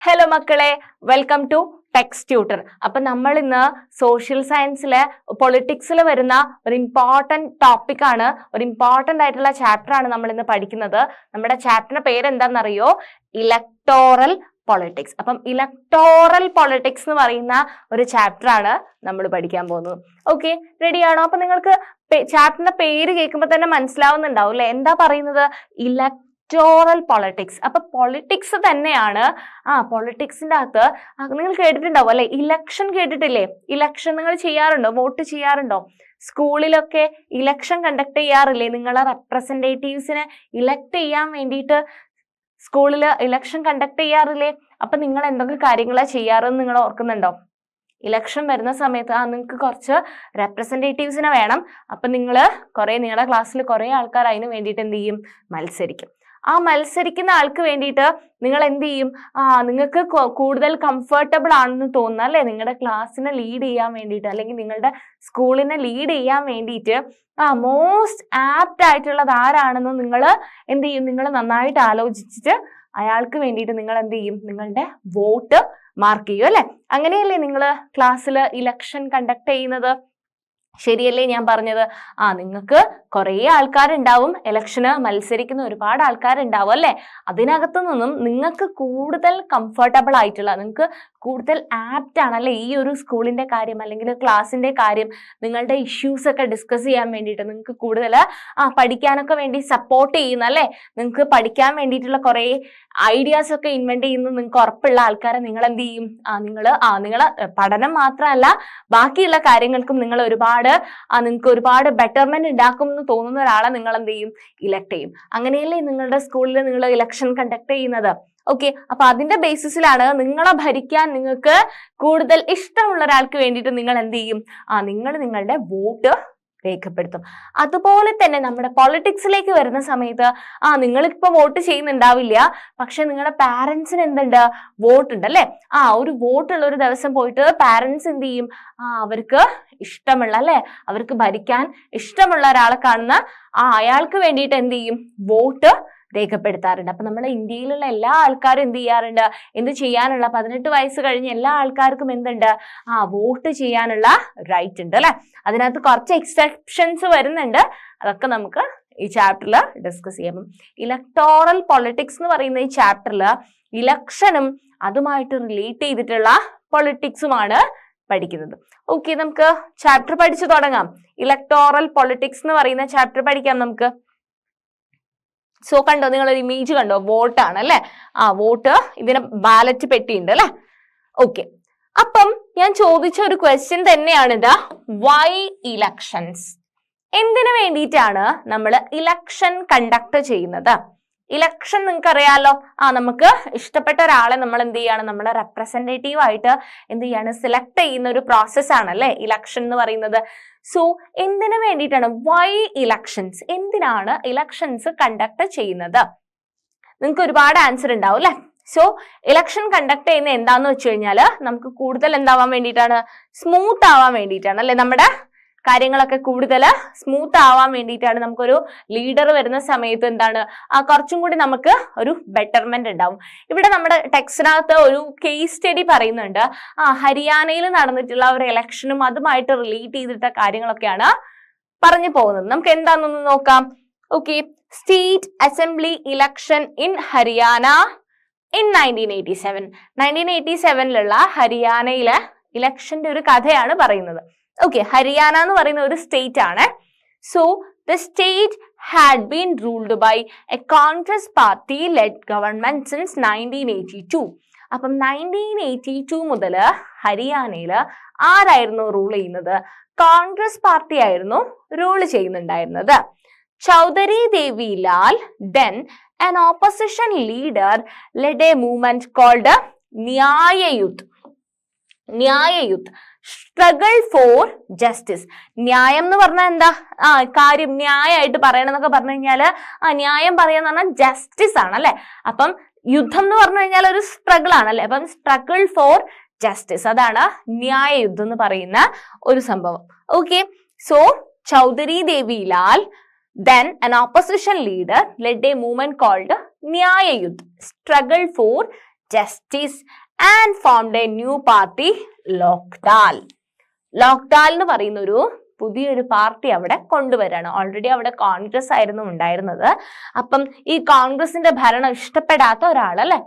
Hello മക്കളെ, welcome to text tutor. അപ്പൊ നമ്മൾ ഇന്ന് സോഷ്യൽ സയൻസിലെ പൊളിറ്റിക്സിൽ വരുന്ന ഒരു ഇമ്പോർട്ടന്റ് ടോപ്പിക് ആണ്, ഒരു ഇമ്പോർട്ടന്റ് ആയിട്ടുള്ള ചാപ്റ്റർ ആണ് നമ്മൾ ഇന്ന് പഠിക്കുന്നത്. നമ്മുടെ ചാപ്റ്ററിന്റെ പേര് എന്താണെന്നറിയോ? Electoral politics. അപ്പം ഇലക്ടോറൽ പൊളിറ്റിക്സ് എന്ന് പറയുന്ന ഒരു ചാപ്റ്റർ ആണ് നമ്മൾ പഠിക്കാൻ പോകുന്നത്. ഓക്കെ, റെഡിയാണോ? അപ്പൊ നിങ്ങൾക്ക് ചാപ്റ്ററിന്റെ പേര് കേൾക്കുമ്പോൾ തന്നെ മനസ്സിലാവുന്നുണ്ടാവും അല്ലെ? എന്താ പറയുന്നത്? Electoral politics. അപ്പൊ പൊളിറ്റിക്സ് തന്നെയാണ്. പൊളിറ്റിക്സിന്റെ അകത്ത് നിങ്ങൾ കേട്ടിട്ടുണ്ടാവും അല്ലെ? ഇലക്ഷൻ കേട്ടിട്ടില്ലേ? ഇലക്ഷൻ നിങ്ങൾ ചെയ്യാറുണ്ടോ? വോട്ട് ചെയ്യാറുണ്ടോ? സ്കൂളിലൊക്കെ ഇലക്ഷൻ കണ്ടക്ട് ചെയ്യാറില്ലേ? നിങ്ങളെ റെപ്രസെന്റേറ്റീവ്സിനെ ഇലക്ട് ചെയ്യാൻ വേണ്ടിയിട്ട് സ്കൂളിൽ ഇലക്ഷൻ കണ്ടക്ട് ചെയ്യാറില്ലേ? അപ്പൊ നിങ്ങൾ എന്തൊക്കെ കാര്യങ്ങളാണ് ചെയ്യാറെന്ന് നിങ്ങൾ ഓർക്കുന്നുണ്ടോ? ഇലക്ഷൻ വരുന്ന സമയത്ത് നിങ്ങൾക്ക് കുറച്ച് റെപ്രസെന്റേറ്റീവ്സിനെ വേണം. അപ്പൊ നിങ്ങളുടെ ക്ലാസ്സിൽ കുറെ ആൾക്കാർ അതിന് വേണ്ടിയിട്ട് എന്ത് ചെയ്യും? മത്സരിക്കും. ആ മത്സരിക്കുന്ന ആൾക്ക് വേണ്ടിയിട്ട് നിങ്ങൾ എന്ത് ചെയ്യും? നിങ്ങൾക്ക് കൂടുതൽ കംഫർട്ടബിൾ ആണെന്ന് തോന്നുന്ന അല്ലെ, നിങ്ങളുടെ ക്ലാസ്സിനെ ലീഡ് ചെയ്യാൻ വേണ്ടിയിട്ട് അല്ലെങ്കിൽ നിങ്ങളുടെ സ്കൂളിനെ ലീഡ് ചെയ്യാൻ വേണ്ടിയിട്ട് മോസ്റ്റ് ആപ്റ്റ് ആയിട്ടുള്ളത് ആരാണെന്ന് നിങ്ങൾ എന്ത് ചെയ്യും? നിങ്ങൾ നന്നായിട്ട് ആലോചിച്ചിട്ട് അയാൾക്ക് വേണ്ടിയിട്ട് നിങ്ങൾ എന്ത് ചെയ്യും? നിങ്ങളുടെ വോട്ട് മാർക്ക് ചെയ്യും അല്ലെ? അങ്ങനെയല്ലേ നിങ്ങൾ ക്ലാസ്സിൽ ഇലക്ഷൻ കണ്ടക്ട് ചെയ്യുന്നത്? ശരിയല്ലേ ഞാൻ പറഞ്ഞത്? നിങ്ങൾക്ക് കുറെ ആൾക്കാരുണ്ടാവും, ഇലക്ഷന് മത്സരിക്കുന്ന ഒരുപാട് ആൾക്കാരുണ്ടാവും അല്ലെ? അതിനകത്തു നിന്നും നിങ്ങൾക്ക് കൂടുതൽ കംഫർട്ടബിൾ ആയിട്ടുള്ള, നിങ്ങൾക്ക് കൂടുതൽ ആപ്റ്റ് ആണ് അല്ലെ ഈ ഒരു സ്കൂളിന്റെ കാര്യം അല്ലെങ്കിൽ ക്ലാസ്സിന്റെ കാര്യം, നിങ്ങളുടെ ഇഷ്യൂസ് ഒക്കെ ഡിസ്കസ് ചെയ്യാൻ വേണ്ടിയിട്ട് നിങ്ങൾക്ക് കൂടുതൽ പഠിക്കാനൊക്കെ വേണ്ടി സപ്പോർട്ട് ചെയ്യുന്ന അല്ലെ? നിങ്ങൾക്ക് പഠിക്കാൻ വേണ്ടിയിട്ടുള്ള കുറെ ഐഡിയാസ് ഒക്കെ ഇൻവെന്റ് ചെയ്യുന്ന നിങ്ങൾക്ക് ഉറപ്പുള്ള ആൾക്കാരെ നിങ്ങൾ എന്ത് ചെയ്യും? നിങ്ങൾ പഠനം മാത്രമല്ല ബാക്കിയുള്ള കാര്യങ്ങൾക്കും നിങ്ങൾ നിങ്ങൾക്ക് ഒരുപാട് ബെറ്റർമെന്റ് ഉണ്ടാക്കും എന്ന് തോന്നുന്ന ഒരാളെ നിങ്ങൾ എന്ത് ചെയ്യും? ഇലക്ട് ചെയ്യും. അങ്ങനെയല്ലേ നിങ്ങളുടെ സ്കൂളിൽ നിങ്ങൾ ഇലക്ഷൻ കണ്ടക്ട് ചെയ്യുന്നത്? ഓക്കെ, അപ്പൊ അതിന്റെ ബേസിസിലാണ് നിങ്ങളെ ഭരിക്കാൻ നിങ്ങൾക്ക് കൂടുതൽ ഇഷ്ടമുള്ള ഒരാൾക്ക് വേണ്ടിയിട്ട് നിങ്ങൾ എന്ത് ചെയ്യും? നിങ്ങൾ നിങ്ങളുടെ വോട്ട് രേഖപ്പെടുത്തും. അതുപോലെ തന്നെ നമ്മുടെ പൊളിറ്റിക്സിലേക്ക് വരുന്ന സമയത്ത് നിങ്ങളിപ്പോ വോട്ട് ചെയ്യുന്നുണ്ടാവില്ല, പക്ഷെ നിങ്ങളുടെ പാരന്റ്സിന് എന്തുണ്ട്? വോട്ട് ഉണ്ട് അല്ലെ? ഒരു വോട്ടുള്ള ഒരു ദിവസം പോയിട്ട് പാരന്റ്സ് എന്ത് ചെയ്യും? അവർക്ക് ഇഷ്ടമുള്ള അല്ലെ, അവർക്ക് ഭരിക്കാൻ ഇഷ്ടമുള്ള ഒരാളെ കാണുന്ന അയാൾക്ക് വേണ്ടിയിട്ട് എന്ത് ചെയ്യും? വോട്ട് രേഖപ്പെടുത്താറുണ്ട്. അപ്പൊ നമ്മുടെ ഇന്ത്യയിലുള്ള എല്ലാ ആൾക്കാരും എന്ത് ചെയ്യാറുണ്ട്? എന്ത് ചെയ്യാനുള്ള 18 വയസ്സ് കഴിഞ്ഞ എല്ലാ ആൾക്കാർക്കും എന്തുണ്ട്? വോട്ട് ചെയ്യാനുള്ള റൈറ്റ് ഉണ്ട് അല്ലെ? അതിനകത്ത് കുറച്ച് എക്സെപ്ഷൻസ് വരുന്നുണ്ട്, അതൊക്കെ നമുക്ക് ഈ ചാപ്റ്ററിൽ ഡിസ്കസ് ചെയ്യാം. ഇലക്ടോറൽ പൊളിറ്റിക്സ് എന്ന് പറയുന്ന ഈ ചാപ്റ്ററിൽ ഇലക്ഷനും അതുമായിട്ട് റിലേറ്റ് ചെയ്തിട്ടുള്ള പൊളിറ്റിക്സുമാണ് പഠിക്കുന്നത്. ഓക്കെ, നമുക്ക് ചാപ്റ്റർ പഠിച്ചു തുടങ്ങാം. ഇലക്ടോറൽ പൊളിറ്റിക്സ് എന്ന് പറയുന്ന ചാപ്റ്റർ പഠിക്കാം നമുക്ക്. സോ കണ്ടോ, നിങ്ങളൊരു ഇമേജ് കണ്ടോ? വോട്ടാണ് അല്ലെ? വോട്ട്, ഇതിന് ബാലറ്റ് പെട്ടി ഉണ്ട് അല്ലെ? ഓക്കെ, അപ്പം ഞാൻ ചോദിച്ച ഒരു ക്വസ്റ്റ്യൻ തന്നെയാണിത്. Why elections? എന്തിനു വേണ്ടിയിട്ടാണ് നമ്മൾ ഇലക്ഷൻ കണ്ടക്ട് ചെയ്യുന്നത്? ഇലക്ഷൻ നിങ്ങൾക്ക് അറിയാലോ, നമുക്ക് ഇഷ്ടപ്പെട്ട ഒരാളെ നമ്മൾ എന്ത് ചെയ്യാണ്? നമ്മളെ റെപ്രസെന്റേറ്റീവ് ആയിട്ട് എന്ത് ചെയ്യാണ്? സെലക്ട് ചെയ്യുന്ന ഒരു പ്രോസസ് ആണല്ലേ ഇലക്ഷൻ എന്ന് പറയുന്നത്. സോ എന്തിനു വേണ്ടിയിട്ടാണ്? Why elections? എന്തിനാണ് ഇലക്ഷൻസ് കണ്ടക്ട് ചെയ്യുന്നത്? നിങ്ങൾക്ക് ഒരുപാട് ആൻസർ ഉണ്ടാവും അല്ലെ? സോ ഇലക്ഷൻ കണ്ടക്ട് ചെയ്യുന്ന എന്താന്ന് വെച്ച് കഴിഞ്ഞാൽ നമുക്ക് കൂടുതൽ എന്താവാൻ വേണ്ടിയിട്ടാണ്? സ്മൂത്ത് ആവാൻ വേണ്ടിയിട്ടാണ് അല്ലെ? നമ്മുടെ കാര്യങ്ങളൊക്കെ കൂടുതൽ സ്മൂത്ത് ആവാൻ വേണ്ടിയിട്ടാണ്. നമുക്കൊരു ലീഡർ വരുന്ന സമയത്ത് എന്താണ്? കുറച്ചും കൂടി നമുക്ക് ഒരു ബെറ്റർമെന്റ് ഉണ്ടാവും. ഇവിടെ നമ്മുടെ ടെക്സ്റ്റിനകത്ത് ഒരു കേസ് സ്റ്റഡി പറയുന്നുണ്ട്. ഹരിയാനയിൽ നടന്നിട്ടുള്ള ഒരു ഇലക്ഷനും അതുമായിട്ട് റിലേറ്റ് ചെയ്തിട്ട കാര്യങ്ങളൊക്കെയാണ് പറഞ്ഞു പോകുന്നത്. നമുക്ക് എന്താണെന്നൊന്ന് നോക്കാം. Okay, state assembly election in Haryana in 1987. 1987 ഹരിയാനയിലെ ഇലക്ഷന്റെ ഒരു കഥയാണ് പറയുന്നത്. ഓക്കെ, ഹരിയാന എന്ന് പറയുന്ന ഒരു സ്റ്റേറ്റ് ആണ്. So the state had been ruled by a Congress party led government since 1982. അപ്പം 1982 മുതൽ ഹരിയാനയിൽ ആരായിരുന്നു റൂൾ ചെയ്യുന്നത്? കോൺഗ്രസ് പാർട്ടി ആയിരുന്നു റൂൾ ചെയ്യുന്നുണ്ടായിരുന്നത്. Chaudhary Devi Lal, then an opposition leader, led a movement called Nyaya Youth. Struggle for justice. ന്യായം എന്ന് പറഞ്ഞാൽ എന്താ? കാര്യം ന്യായമായിട്ട് പറയണം എന്നൊക്കെ പറഞ്ഞു കഴിഞ്ഞാൽ ന്യായം പറയാന്ന് പറഞ്ഞാൽ ജസ്റ്റിസ് ആണ് അല്ലെ? അപ്പം യുദ്ധം എന്ന് പറഞ്ഞു കഴിഞ്ഞാൽ ഒരു സ്ട്രഗിൾ ആണല്ലേ? അപ്പം സ്ട്രഗിൾ ഫോർ ജസ്റ്റിസ്, അതാണ് ന്യായ യുദ്ധം എന്ന് പറയുന്ന ഒരു സംഭവം. Okay, so Chaudhary Devi Lal, then an opposition leader, led a movement called Nyaya Youth, struggle for justice and formed a new party, ലോക്ദാൽ. ലോക്ദാൽ എന്ന് പറയുന്ന ഒരു പുതിയൊരു പാർട്ടി അവിടെ കൊണ്ടുവരാണ്. ഓൾറെഡി അവിടെ കോൺഗ്രസ് ആയിരുന്നു ഉണ്ടായിരുന്നത്. അപ്പം ഈ കോൺഗ്രസിന്റെ ഭരണം ഇഷ്ടപ്പെടാത്ത ഒരാളല്ലേ,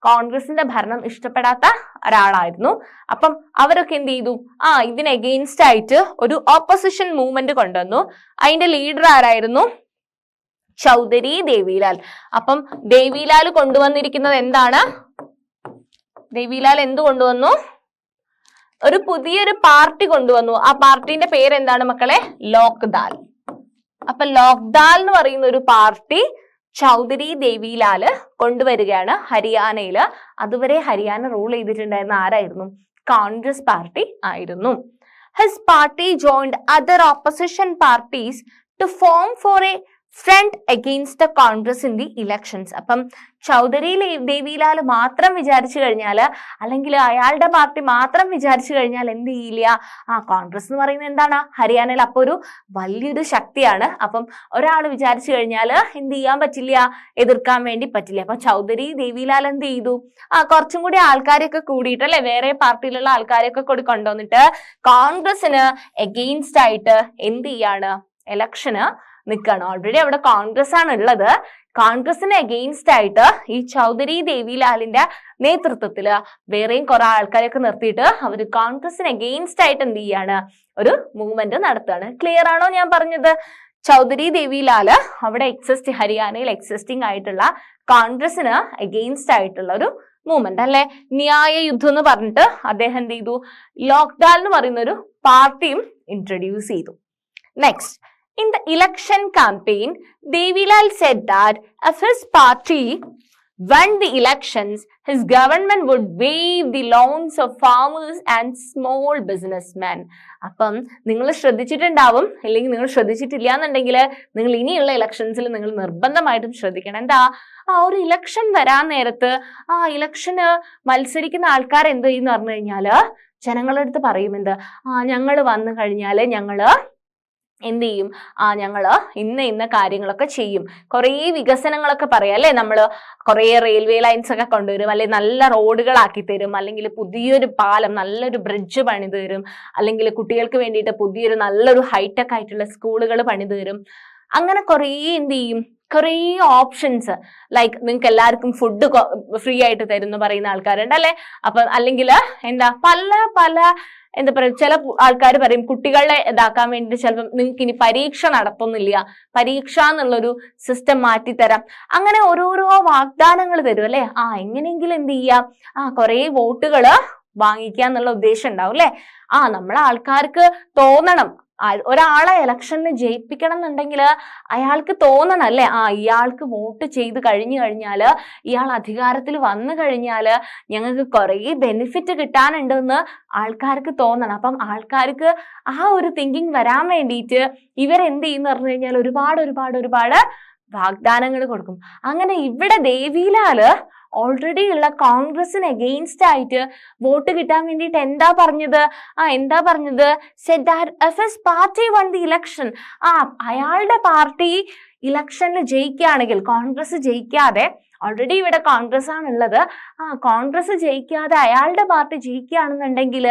കോൺഗ്രസിന്റെ ഭരണം ഇഷ്ടപ്പെടാത്ത ഒരാളായിരുന്നു. അപ്പം അവരൊക്കെ എന്ത് ചെയ്തു, ഇതിന് എഗെയിൻസ്റ്റ് ആയിട്ട് ഒരു ഓപ്പോസിഷൻ മൂവ്മെന്റ് കൊണ്ടുവന്നു. അതിന്റെ ലീഡർ ആരായിരുന്നു? ചൗധരി ദേവിലാൽ. അപ്പം ദേവിലാൽ കൊണ്ടുവന്നിരിക്കുന്നത് എന്താണ്? ദേവിലാൽ എന്ത് കൊണ്ടുവന്നു? ഒരു പുതിയൊരു പാർട്ടി കൊണ്ടുവന്നു. ആ പാർട്ടിന്റെ പേര് എന്താണ് മക്കളെ? ലോക്ദാൽ. അപ്പൊ ലോക്ദാൽ എന്ന് പറയുന്ന ഒരു പാർട്ടി ചൗധരി ദേവിലാല് കൊണ്ടുവരികയാണ് ഹരിയാനയില്. അതുവരെ ഹരിയാന റൂൾ ചെയ്തിട്ടുണ്ടായിരുന്ന ആരായിരുന്നു? കോൺഗ്രസ് പാർട്ടി ആയിരുന്നു. His party joined other opposition parties to form for a front against the Congress in the elections. അപ്പം ചൗധരി ദേവിലാൽ മാത്രം വിചാരിച്ചു കഴിഞ്ഞാൽ, അല്ലെങ്കിൽ അയാളുടെ പാർട്ടി മാത്രം വിചാരിച്ചു കഴിഞ്ഞാൽ എന്ത് ചെയ്യില്ല? കോൺഗ്രസ് എന്ന് പറയുന്നത് എന്താണ്? ഹരിയാനയിൽ അപ്പോൾ ഒരു വലിയൊരു ശക്തിയാണ്. അപ്പം ഒരാൾ വിചാരിച്ചു കഴിഞ്ഞാൽ എന്ത് ചെയ്യാൻ പറ്റില്ല? എതിർക്കാൻ വേണ്ടി പറ്റില്ല. അപ്പൊ ചൗധരി ദേവിലാൽ എന്ത് ചെയ്തു? കുറച്ചും കൂടി ആൾക്കാരെയൊക്കെ കൂടിയിട്ട് അല്ലെ, വേറെ പാർട്ടിയിലുള്ള ആൾക്കാരെയൊക്കെ കൂടി കൊണ്ടുവന്നിട്ട് കോൺഗ്രസിന് എഗെയിൻസ്റ്റ് ആയിട്ട് എന്ത് ചെയ്യാണ്? ഇലക്ഷന് നിൽക്കണം. ഓൾറെഡി അവിടെ കോൺഗ്രസ് ആണ് ഉള്ളത്. കോൺഗ്രസിന് എഗെയിൻസ്റ്റ് ആയിട്ട് ഈ ചൗധരി ദേവിലാലിന്റെ നേതൃത്വത്തില് വേറെയും കുറെ ആൾക്കാരെയൊക്കെ നിർത്തിയിട്ട് അവർ കോൺഗ്രസിന് എഗെയിൻസ്റ്റ് ആയിട്ട് എന്ത് ചെയ്യാണ്? ഒരു മൂവ്മെന്റ് നടത്തുകയാണ്. ക്ലിയർ ആണോ ഞാൻ പറഞ്ഞത്? ചൗധരി ദേവിലാല് അവിടെ ഹരിയാനയിൽ എക്സിസ്റ്റിംഗ് ആയിട്ടുള്ള കോൺഗ്രസിന് എഗെയിൻസ്റ്റ് ആയിട്ടുള്ള ഒരു മൂവ്മെന്റ് അല്ലെ, ന്യായ യുദ്ധം എന്ന് പറഞ്ഞിട്ട് അദ്ദേഹം എന്ത് ചെയ്തു? ലോക്ദാൽ എന്ന് പറയുന്ന ഒരു പാർട്ടിയും ഇൻട്രൊഡ്യൂസ് ചെയ്തു. Next, in the election campaign, Devilal said that if his party won the elections, his government would waive the loans of farmers and small businessmen. അപ്പം നിങ്ങൾ ശ്രദ്ധിച്ചിട്ടുണ്ടാവും, അല്ലെങ്കിൽ നിങ്ങൾ ശ്രദ്ധിച്ചിട്ടില്ല എന്നുണ്ടെങ്കിൽ നിങ്ങൾ ഇനിയുള്ള ഇലക്ഷൻസിൽ നിങ്ങൾ നിർബന്ധമായിട്ടും ശ്രദ്ധിക്കണം. എന്താ? ഒരു ഇലക്ഷൻ വരാൻ നേരത്ത് ഇലക്ഷന് മത്സരിക്കുന്ന ആൾക്കാർ എന്ത് ചെയ്യുന്ന പറഞ്ഞു കഴിഞ്ഞാല് ജനങ്ങളുടെ അടുത്ത് പറയും എന്ത്? ഞങ്ങൾ വന്നു കഴിഞ്ഞാല് ഞങ്ങള് എന്ത് ചെയ്യും? ഞങ്ങള് ഇന്ന കാര്യങ്ങളൊക്കെ ചെയ്യും, കുറേ വികസനങ്ങളൊക്കെ പറയാം അല്ലെ, നമ്മള് കുറേ റെയിൽവേ ലൈൻസ് ഒക്കെ കൊണ്ടുവരും, അല്ലെ നല്ല റോഡുകളാക്കി തരും, അല്ലെങ്കിൽ പുതിയൊരു പാലം, നല്ലൊരു ബ്രിഡ്ജ് പണിത് തരും, അല്ലെങ്കിൽ കുട്ടികൾക്ക് വേണ്ടിയിട്ട് പുതിയൊരു നല്ലൊരു ഹൈടെക് ആയിട്ടുള്ള സ്കൂളുകൾ പണിത് തരും. അങ്ങനെ കുറേ എന്ത് ചെയ്യും? കുറേ ഓപ്ഷൻസ്, ലൈക്ക് നിങ്ങൾക്ക് എല്ലാവർക്കും ഫുഡ് ഫ്രീ ആയിട്ട് തരും എന്ന് പറയുന്ന ആൾക്കാരുണ്ട് അല്ലെ. അപ്പൊ അല്ലെങ്കിൽ എന്താ പല എന്താ പറയുക, ചില ആൾക്കാർ പറയും കുട്ടികളെ ഇതാക്കാൻ വേണ്ടി ചിലപ്പോൾ നിങ്ങൾക്ക് ഇനി പരീക്ഷ നടത്തുന്നില്ല, പരീക്ഷ എന്നുള്ളൊരു സിസ്റ്റം മാറ്റിത്തരാം. അങ്ങനെ ഓരോരോ വാഗ്ദാനങ്ങൾ തരും അല്ലെ. എങ്ങനെയെങ്കിലും എന്ത് ചെയ്യാം? കുറേ വോട്ടുകള് വാങ്ങിക്കുക എന്നുള്ള ഉദ്ദേശം ഉണ്ടാവും അല്ലെ. നമ്മളെ ആൾക്കാർക്ക് തോന്നണം, ഒരാളെ ഇലക്ഷനിൽ ജയിപ്പിക്കണം എന്നുണ്ടെങ്കിൽ അയാൾക്ക് തോന്നണം അല്ലെ, ഇയാൾക്ക് വോട്ട് ചെയ്ത് കഴിഞ്ഞു കഴിഞ്ഞാല്, ഇയാൾ അധികാരത്തിൽ വന്നു കഴിഞ്ഞാല് ഞങ്ങൾക്ക് കുറേ ബെനിഫിറ്റ് കിട്ടാനുണ്ടെന്ന് ആൾക്കാർക്ക് തോന്നണം. അപ്പം ആൾക്കാർക്ക് ഒരു തിങ്കിങ് വരാൻ വേണ്ടിയിട്ട് ഇവരെന്ത് ചെയ്യുന്ന പറഞ്ഞു കഴിഞ്ഞാൽ ഒരുപാട് വാഗ്ദാനങ്ങൾ കൊടുക്കും. അങ്ങനെ ഇവിടെ ദേവിലാല് ഓൾറെഡി ഉള്ള കോൺഗ്രസിന് എഗെയിൻസ്റ്റ് ആയിട്ട് വോട്ട് കിട്ടാൻ വേണ്ടിയിട്ട് എന്താ പറഞ്ഞത്? said that if his party won the election, അയാളുടെ പാർട്ടി ഇലക്ഷനിൽ ജയിക്കുകയാണെങ്കിൽ, കോൺഗ്രസ് ജയിക്കാതെ, ഓൾറെഡി ഇവിടെ കോൺഗ്രസ് ആണുള്ളത്, കോൺഗ്രസ് ജയിക്കാതെ അയാളുടെ പാർട്ടി ജയിക്കുകയാണെന്നുണ്ടെങ്കിൽ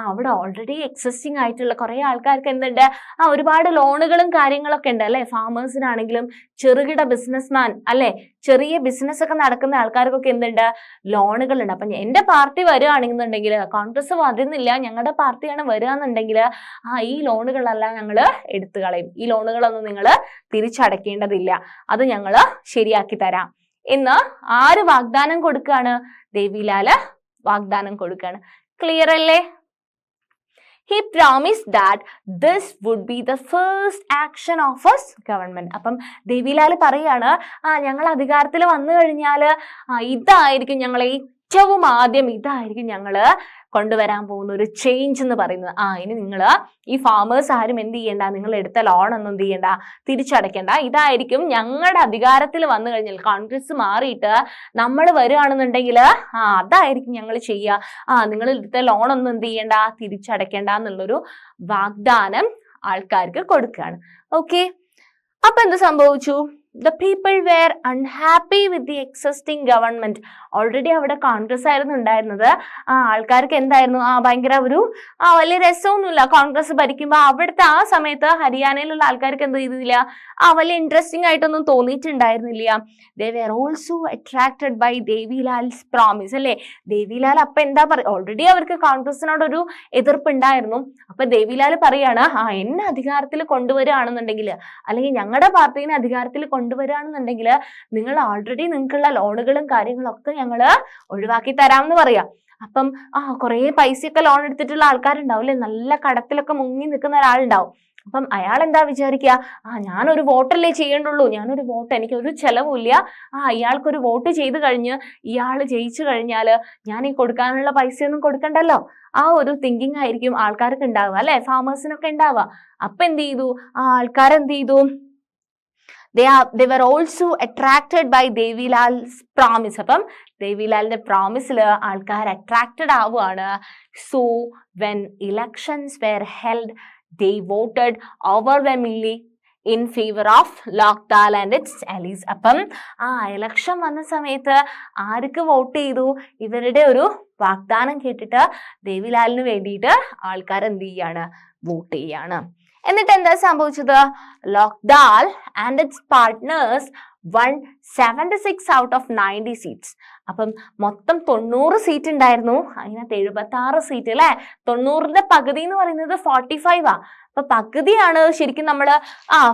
അവിടെ ഓൾറെഡി എക്സിസ്റ്റിംഗ് ആയിട്ടുള്ള കുറെ ആൾക്കാർക്ക് എന്തുണ്ട്? ഒരുപാട് ലോണുകളും കാര്യങ്ങളൊക്കെ ഉണ്ട് അല്ലെ. ഫാമേഴ്സിനാണെങ്കിലും ചെറുകിട ബിസിനസ്മാൻ അല്ലെ, ചെറിയ ബിസിനസ് ഒക്കെ നടക്കുന്ന ആൾക്കാർക്കൊക്കെ എന്തുണ്ട്? ലോണുകളുണ്ട്. അപ്പൊ എന്റെ പാർട്ടി വരികയാണെന്നുണ്ടെങ്കിൽ, കോൺഗ്രസ് വരുന്നില്ല, ഞങ്ങളുടെ പാർട്ടിയാണ് വരികയെന്നുണ്ടെങ്കിൽ ഈ ലോണുകളെല്ലാം ഞങ്ങൾ എടുത്തു കളയും, ഈ ലോണുകളൊന്നും നിങ്ങൾ തിരിച്ചടയ്ക്കേണ്ടതില്ല, അത് ഞങ്ങൾ ശരിയാക്കി തരാം എന്ന് ആര് വാഗ്ദാനം കൊടുക്കുകയാണ്? ദേവിലാല് വാഗ്ദാനം കൊടുക്കുകയാണ്. ക്ലിയർ അല്ലേ? He promised that this would be the first action of his government. അപ്പം ദേവിലാൽ പറയാണ്, ഞങ്ങൾ അധികാരത്തിൽ വന്നു കഴിഞ്ഞാൽ ഇതായിരിക്കും ഞങ്ങൾ ഏറ്റവും ആദ്യം, ഇതായിരിക്കും ഞങ്ങള് കൊണ്ടുവരാൻ പോകുന്ന ഒരു ചേഞ്ച് എന്ന് പറയുന്നത്. ഇനി നിങ്ങൾ ഈ ഫാമേഴ്സ് ആരും എന്ത് ചെയ്യണ്ട, നിങ്ങൾ എടുത്ത ലോൺ ഒന്നും എന്ത് ചെയ്യണ്ട, തിരിച്ചടയ്ക്കണ്ട, ഇതായിരിക്കും ഞങ്ങളുടെ അധികാരത്തിൽ വന്നു കഴിഞ്ഞാൽ, കോൺഗ്രസ് മാറിയിട്ട് നമ്മൾ വരികയാണെന്നുണ്ടെങ്കിൽ അതായിരിക്കും ഞങ്ങൾ ചെയ്യുക, നിങ്ങൾ എടുത്ത ലോൺ ഒന്നും എന്ത് ചെയ്യണ്ട, തിരിച്ചടയ്ക്കണ്ട എന്നുള്ളൊരു വാഗ്ദാനം ആൾക്കാർക്ക് കൊടുക്കുകയാണ്. ഓക്കെ, അപ്പൊ എന്ത് സംഭവിച്ചു? the people were unhappy with the existing government. Already അവിടെ കോൺഗ്രസ് ആയിരുന്നു ഉണ്ടായിരുന്നത്. ആൾക്കാർക്ക് എന്തായിരുന്നു, ഭയങ്കര ഒരു വലിയ രസമൊന്നുമില്ല കോൺഗ്രസ് ഭരിക്കുമ്പോൾ. അവിടുത്തെ ആ സമയത്ത് ഹരിയാനയിലുള്ള ആൾക്കാർക്ക് എന്ത് ചെയ്തില്ല, വലിയ ഇൻട്രസ്റ്റിംഗ് ആയിട്ടൊന്നും തോന്നിയിട്ടുണ്ടായിരുന്നില്ല. they were also attracted by ദേവിലാൽസ് promise. അല്ലേ, ദേവിലാൽ അപ്പൊ എന്താ പറയുക, ഓൾറെഡി അവർക്ക് കോൺഗ്രസിനോടൊരു എതിർപ്പുണ്ടായിരുന്നു. അപ്പൊ ദേവിലാൽ പറയാണ്, എന്നെ അധികാരത്തിൽ കൊണ്ടുവരികയാണെന്നുണ്ടെങ്കിൽ, അല്ലെങ്കിൽ ഞങ്ങളുടെ പാർട്ടീനെ അധികാരത്തിൽ കൊണ്ടുവരികയാണെന്നുണ്ടെങ്കിൽ നിങ്ങൾ ഓൾറെഡി നിങ്ങൾക്കുള്ള ലോണുകളും കാര്യങ്ങളും ഒക്കെ ഞങ്ങള് ഒഴിവാക്കി തരാമെന്ന് പറയാം. അപ്പം കുറെ പൈസയൊക്കെ ലോൺ എടുത്തിട്ടുള്ള ആൾക്കാരുണ്ടാവും അല്ലെ, നല്ല കടത്തിലൊക്കെ മുങ്ങി നിൽക്കുന്ന ഒരാളുണ്ടാവും. അപ്പം അയാൾ എന്താ വിചാരിക്കുക, ഞാനൊരു വോട്ടല്ലേ ചെയ്യേണ്ടുള്ളൂ, ഞാനൊരു വോട്ട്, എനിക്കൊരു ചെലവുമില്ല, ഇയാൾക്കൊരു വോട്ട് ചെയ്ത് കഴിഞ്ഞ് ഇയാൾ ജയിച്ചു കഴിഞ്ഞാല് ഞാൻ ഈ കൊടുക്കാനുള്ള പൈസയൊന്നും കൊടുക്കണ്ടല്ലോ, ആ ഒരു തിങ്കിങ് ആയിരിക്കും ആൾക്കാർക്ക് ഉണ്ടാവുക അല്ലെ, ഫാമേഴ്സിനൊക്കെ ഉണ്ടാവുക. അപ്പൊ എന്ത് ചെയ്തു, ആൾക്കാരെന്ത് ചെയ്തു, they were also attracted by ദേവിലാൽസ് promise. അപ്പം ദേവിലാലിന്റെ പ്രോമിസില് ആൾക്കാർ അട്രാക്റ്റഡ് ആവുകയാണ്. So when elections were held, they voted overwhelmingly in favor of ലോക്ദാൽ and its allies. അപ്പം ഇലക്ഷൻ വന്ന സമയത്ത് ആർക്ക് വോട്ട് ചെയ്തു, ഇവരുടെ ഒരു വാഗ്ദാനം കേട്ടിട്ട് ദേവിലാലിന് വേണ്ടിയിട്ട് ആൾക്കാർ എന്ത് ചെയ്യാണ്, വോട്ട് ചെയ്യാണ്. എന്നിട്ട് എന്താ സംഭവിച്ചത്, Lokdal and its partners won 76 out of 90 seats. അപ്പം മൊത്തം 90 സീറ്റ് ഉണ്ടായിരുന്നു, അതിനകത്ത് 76 സീറ്റ് അല്ലെ. 90ന്റെ പകുതി എന്ന് പറയുന്നത് 45 അപ്പൊ പകുതിയാണ് ശരിക്കും നമ്മള്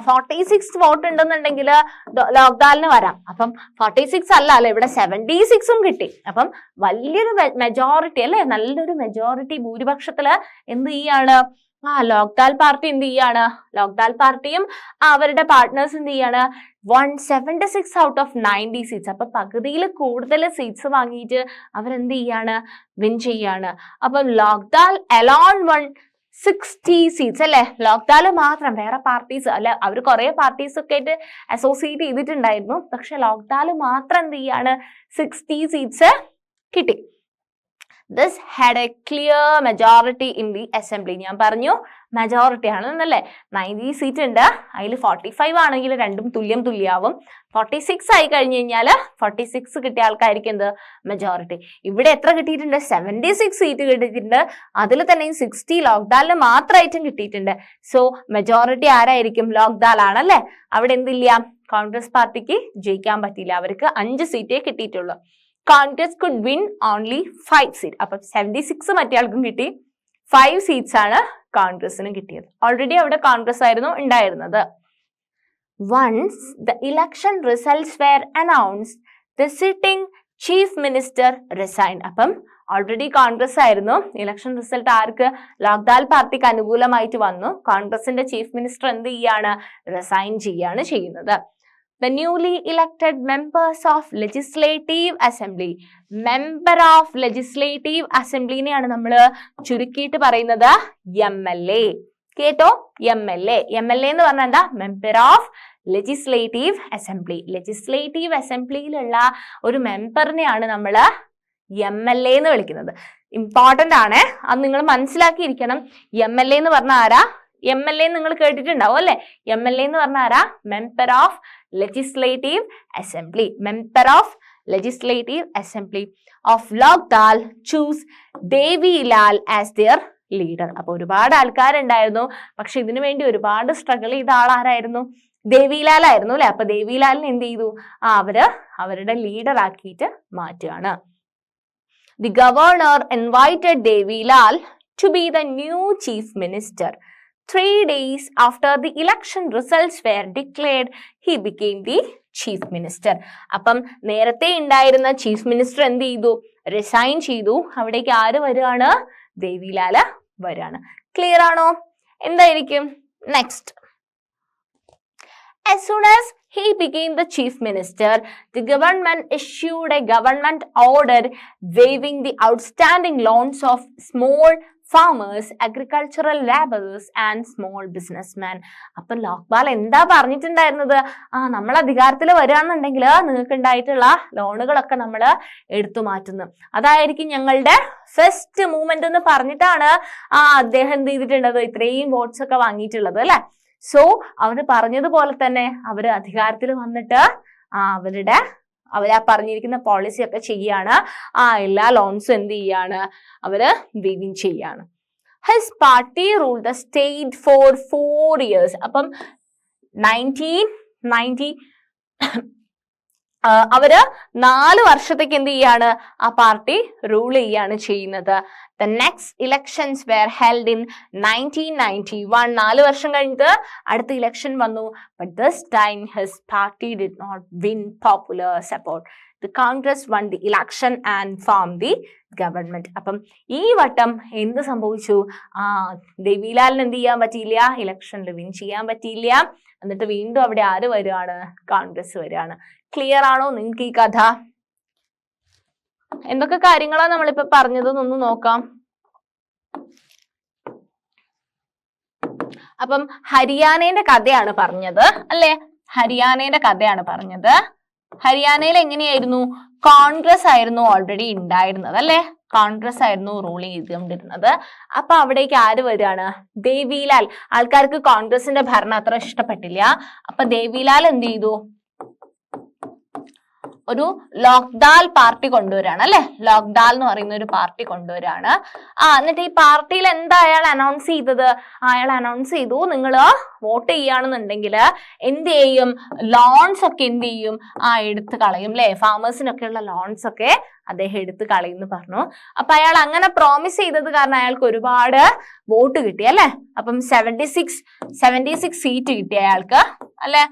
46 വോട്ട് ഉണ്ടെന്നുണ്ടെങ്കിൽ ലോക്ദാലിന് വരാം. അപ്പം 46 അല്ല ഇവിടെ 76ഉം കിട്ടി. അപ്പം വലിയൊരു മെജോറിറ്റി അല്ലെ, നല്ലൊരു മെജോറിറ്റി ഭൂരിപക്ഷത്തില് എന്ത് ചെയ്യാണ്, ലോക്ദാൽ പാർട്ടി എന്ത് ചെയ്യാണ്, ലോക്ദാൽ പാർട്ടിയും അവരുടെ പാർട്ട്നേഴ്സ് എന്ത് ചെയ്യാണ്, 176 out of 90 സീറ്റ്സ്. അപ്പൊ പകുതിയിൽ കൂടുതൽ സീറ്റ്സ് വാങ്ങിയിട്ട് അവരെന്ത് ചെയ്യാണ്, വിൻ ചെയ്യാണ്. അപ്പൊ ലോക്ദാൽ അലോൺ വൺ 60 സീറ്റ്സ് അല്ലെ, ലോക്ദാല് മാത്രം, വേറെ പാർട്ടീസ് അല്ല, അവർ കുറെ പാർട്ടീസ് ഒക്കെ ആയിട്ട് അസോസിയേറ്റ് ചെയ്തിട്ടുണ്ടായിരുന്നു, പക്ഷെ ലോക്ദാല് മാത്രം എന്ത് ചെയ്യാണ്, 60 സീറ്റ്സ് കിട്ടി. This had a clear majority in the assembly. ഞാൻ പറഞ്ഞു മെജോറിറ്റി ആണെന്നല്ലേ, 90 സീറ്റ് ഉണ്ട്, അതിൽ 45 ആണെങ്കിൽ രണ്ടും തുല്യാവും. 46 ആയി കഴിഞ്ഞു കഴിഞ്ഞാൽ 46 കിട്ടിയ ആൾക്കാർക്ക് എന്ത്, മെജോറിറ്റി. ഇവിടെ എത്ര കിട്ടിയിട്ടുണ്ട്, 76 സീറ്റ് കിട്ടിയിട്ടുണ്ട്, അതിൽ തന്നെ 60 ലോക്ദാലിന് മാത്രമായിട്ടും കിട്ടിയിട്ടുണ്ട്. സോ മെജോറിറ്റി ആരായിരിക്കും, ലോക്ദാൽ ആണല്ലേ. അവിടെ എന്തില്ല, കോൺഗ്രസ് പാർട്ടിക്ക് ജയിക്കാൻ പറ്റിയില്ല, അവർക്ക് 5 സീറ്റേ കിട്ടിയിട്ടുള്ളൂ. Congress could win only 5 seat. അപ്പൊ 76 മറ്റേ ആൾക്കും കിട്ടി, 5 സീറ്റ്സ് ആണ് കോൺഗ്രസിനും കിട്ടിയത്. ഓൾറെഡി അവിടെ കോൺഗ്രസ് ആയിരുന്നു ഉണ്ടായിരുന്നത്. Once the election results were announced, the sitting chief minister resigned. അപ്പം ഓൾറെഡി കോൺഗ്രസ് ആയിരുന്നു, ഇലക്ഷൻ റിസൾട്ട് ആർക്ക്, ലോക്ദാൽ പാർട്ടിക്ക് അനുകൂലമായിട്ട് വന്നു. കോൺഗ്രസിന്റെ ചീഫ് മിനിസ്റ്റർ എന്ത് ചെയ്യാണ്, റിസൈൻ ചെയ്യാണ് ചെയ്യുന്നത്. The newly elected members of Legislative Assembly. Member of Legislative Assembly നെയാണ് നമ്മൾ ചുരുക്കിയിട്ട് പറയുന്നത് MLA. കേട്ടോ, MLA. MLA എന്ന് പറഞ്ഞാൽ എന്താ, member of legislative assembly. Legislative അസംബ്ലിയിലുള്ള ഒരു മെമ്പറിനെയാണ് നമ്മൾ MLA എന്ന് വിളിക്കുന്നത്. ഇമ്പോർട്ടന്റ് ആണ്, അത് നിങ്ങൾ മനസ്സിലാക്കിയിരിക്കണം. MLA എന്ന് പറഞ്ഞാൽ ആരാ, MLA നിങ്ങൾ കേട്ടിട്ടുണ്ടാവും അല്ലെ. MLA എന്ന് പറഞ്ഞാൽ ആരാ, member of legislative assembly. Member of legislative assembly of Lokdal choose Devilal as their leader. അപ്പൊ ഒരുപാട് ആൾക്കാരുണ്ടായിരുന്നു, പക്ഷെ ഇതിനു വേണ്ടി ഒരുപാട് സ്ട്രഗിൾ ചെയ്ത ആളാരായിരുന്നു, ദേവിലാൽ ആയിരുന്നു അല്ലെ. അപ്പൊ ദേവിലാലിന് എന്ത് ചെയ്തു, അവരുടെ ലീഡർ ആക്കിയിട്ട് മാറ്റുകയാണ്. The governor invited Devilal to be the new chief minister. 3 days after the election results were declared, he became the chief minister. അപ്പം നേരത്തെ ഉണ്ടായിരുന്ന ചീഫ് മിനിസ്റ്റർ എന്ത് ചെയ്തു, റിസൈൻ ചെയ്തു. അവിടേക്ക് ആര് വരികയാണ്, ദേവിലാല് വരികയാണ്. ക്ലിയർ ആണോ, എന്തായിരിക്കും next. As soon as he became the chief minister, the government issued a government order waiving the outstanding loans of small farmers, agricultural laborers and small businessmen. അപ്പൊ ലോക്പാൽ എന്താ പറഞ്ഞിട്ടുണ്ടായിരുന്നത്, നമ്മൾ അധികാരത്തിൽ വരികയാണെന്നുണ്ടെങ്കിൽ നിങ്ങൾക്ക് ഉണ്ടായിട്ടുള്ള ലോണുകളൊക്കെ നമ്മൾ എടുത്തു മാറ്റുന്നു. അതായിരിക്കും ഞങ്ങളുടെ ഫസ്റ്റ് മൂവ്മെന്റ് എന്ന് പറഞ്ഞിട്ടാണ് അദ്ദേഹം എന്ത് ചെയ്തിട്ടുള്ളത്, ഇത്രയും വോട്ട്സ് ഒക്കെ വാങ്ങിയിട്ടുള്ളത് അല്ലെ. സോ അവര് പറഞ്ഞതുപോലെ തന്നെ അവര് അധികാരത്തിൽ വന്നിട്ട് അവരാ പറഞ്ഞിരിക്കുന്ന പോളിസി ഒക്കെ ചെയ്യാണ്. എല്ലാ ലോൺസും എന്ത് ചെയ്യാണ്, അവര് വിൻ ചെയ്യാണ്. His party rule the state for 4 years. അപ്പം 1990 അവര് 4 വർഷത്തേക്ക് എന്ത് ചെയ്യാണ്, ആ പാർട്ടി റൂൾ ചെയ്യാണ് ചെയ്യുന്നത്. The next elections were held in 1991. 4 വർഷം കഴിഞ്ഞിട്ട് അടുത്ത ഇലക്ഷൻ വന്നു. But this time his party did not win popular support. The Congress won the election and formed the government. അപ്പം ഈ വട്ടം എന്ത് സംഭവിച്ചു, ദേവിലാലിന് എന്ത് ചെയ്യാൻ പറ്റിയില്ല, ഇലക്ഷനിൽ വിൻ ചെയ്യാൻ പറ്റിയില്ല. എന്നിട്ട് വീണ്ടും അവിടെ ആര് വരികയാണ്, കോൺഗ്രസ് വരികയാണ്. ക്ലിയർ ആണോ നിങ്ങൾക്ക് ഈ കഥ? എന്തൊക്കെ കാര്യങ്ങളാണ് നമ്മളിപ്പോ പറഞ്ഞതെന്നൊന്ന് നോക്കാം. അപ്പം ഹരിയാനയുടെ കഥയാണ് പറഞ്ഞത് അല്ലെ, ഹരിയാനയുടെ കഥയാണ് പറഞ്ഞത്. ഹരിയാനയിൽ എങ്ങനെയായിരുന്നു, കോൺഗ്രസ് ആയിരുന്നു ഓൾറെഡി ഉണ്ടായിരുന്നത് അല്ലെ, കോൺഗ്രസ് ആയിരുന്നു റൂൾ ചെയ്തുകൊണ്ടിരുന്നത്. അപ്പൊ അവിടേക്ക് ആര് വരികയാണ്, ദേവിലാൽ. ആൾക്കാർക്ക് കോൺഗ്രസിന്റെ ഭരണം അത്ര ഇഷ്ടപ്പെട്ടില്ല. അപ്പൊ ദേവിലാൽ എന്ത് ചെയ്തു, ഒരു ലോക്ദാൽ പാർട്ടി കൊണ്ടുവരാണ് അല്ലെ, ലോക്ദാൽ എന്ന് പറയുന്ന ഒരു പാർട്ടി കൊണ്ടുവരാണ്. എന്നിട്ട് ഈ പാർട്ടിയിൽ എന്താ അയാൾ അനൗൺസ് ചെയ്തത്, അയാൾ അനൗൺസ് ചെയ്തു നിങ്ങൾ വോട്ട് ചെയ്യുകയാണെന്നുണ്ടെങ്കിൽ എന്ത് ചെയ്യും, ലോൺസ് ഒക്കെ എന്ത് ചെയ്യും, എടുത്ത് കളയും അല്ലെ, ഫാമേഴ്സിനൊക്കെയുള്ള ലോൺസ് ഒക്കെ അദ്ദേഹം എടുത്ത് കളയുമെന്ന് പറഞ്ഞു. അപ്പൊ അയാൾ അങ്ങനെ പ്രോമിസ് ചെയ്തത് കാരണം അയാൾക്ക് ഒരുപാട് വോട്ട് കിട്ടി അല്ലെ. അപ്പം 76 സീറ്റ് കിട്ടി അയാൾക്ക് അല്ലെ.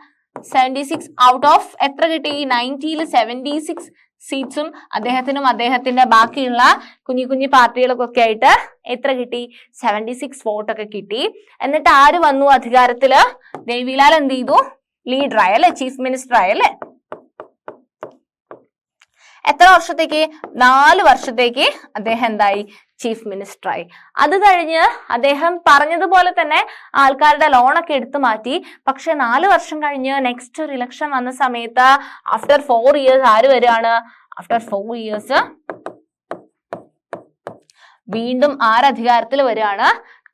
76 ഔട്ട് ഓഫ് എത്ര കിട്ടി, 90ൽ 76 സീറ്റ്സും അദ്ദേഹത്തിനും അദ്ദേഹത്തിന്റെ ബാക്കിയുള്ള കുഞ്ഞു പാർട്ടികൾക്കൊക്കെ ആയിട്ട് എത്ര കിട്ടി, 76 വോട്ടൊക്കെ കിട്ടി. എന്നിട്ട് ആര് വന്നു അധികാരത്തില്, ദേവിലാൽ എന്ത് ചെയ്തു, ലീഡറായി അല്ലെ, ചീഫ് മിനിസ്റ്റർ ആയി അല്ലെ. എത്ര വർഷത്തേക്ക്, 4 വർഷത്തേക്ക് അദ്ദേഹം എന്തായി, ചീഫ് മിനിസ്റ്റർ ആയി. അത് കഴിഞ്ഞ് അദ്ദേഹം പറഞ്ഞതുപോലെ തന്നെ ആൾക്കാരുടെ ലോണൊക്കെ എടുത്തു മാറ്റി. പക്ഷെ 4 വർഷം കഴിഞ്ഞ് നെക്സ്റ്റ് ഒരു ഇലക്ഷൻ വന്ന സമയത്ത് ആഫ്റ്റർ 4 years ആര് വരികയാണ്, ആഫ്റ്റർ 4 years വീണ്ടും അധികാരത്തിൽ വരികയാണ്,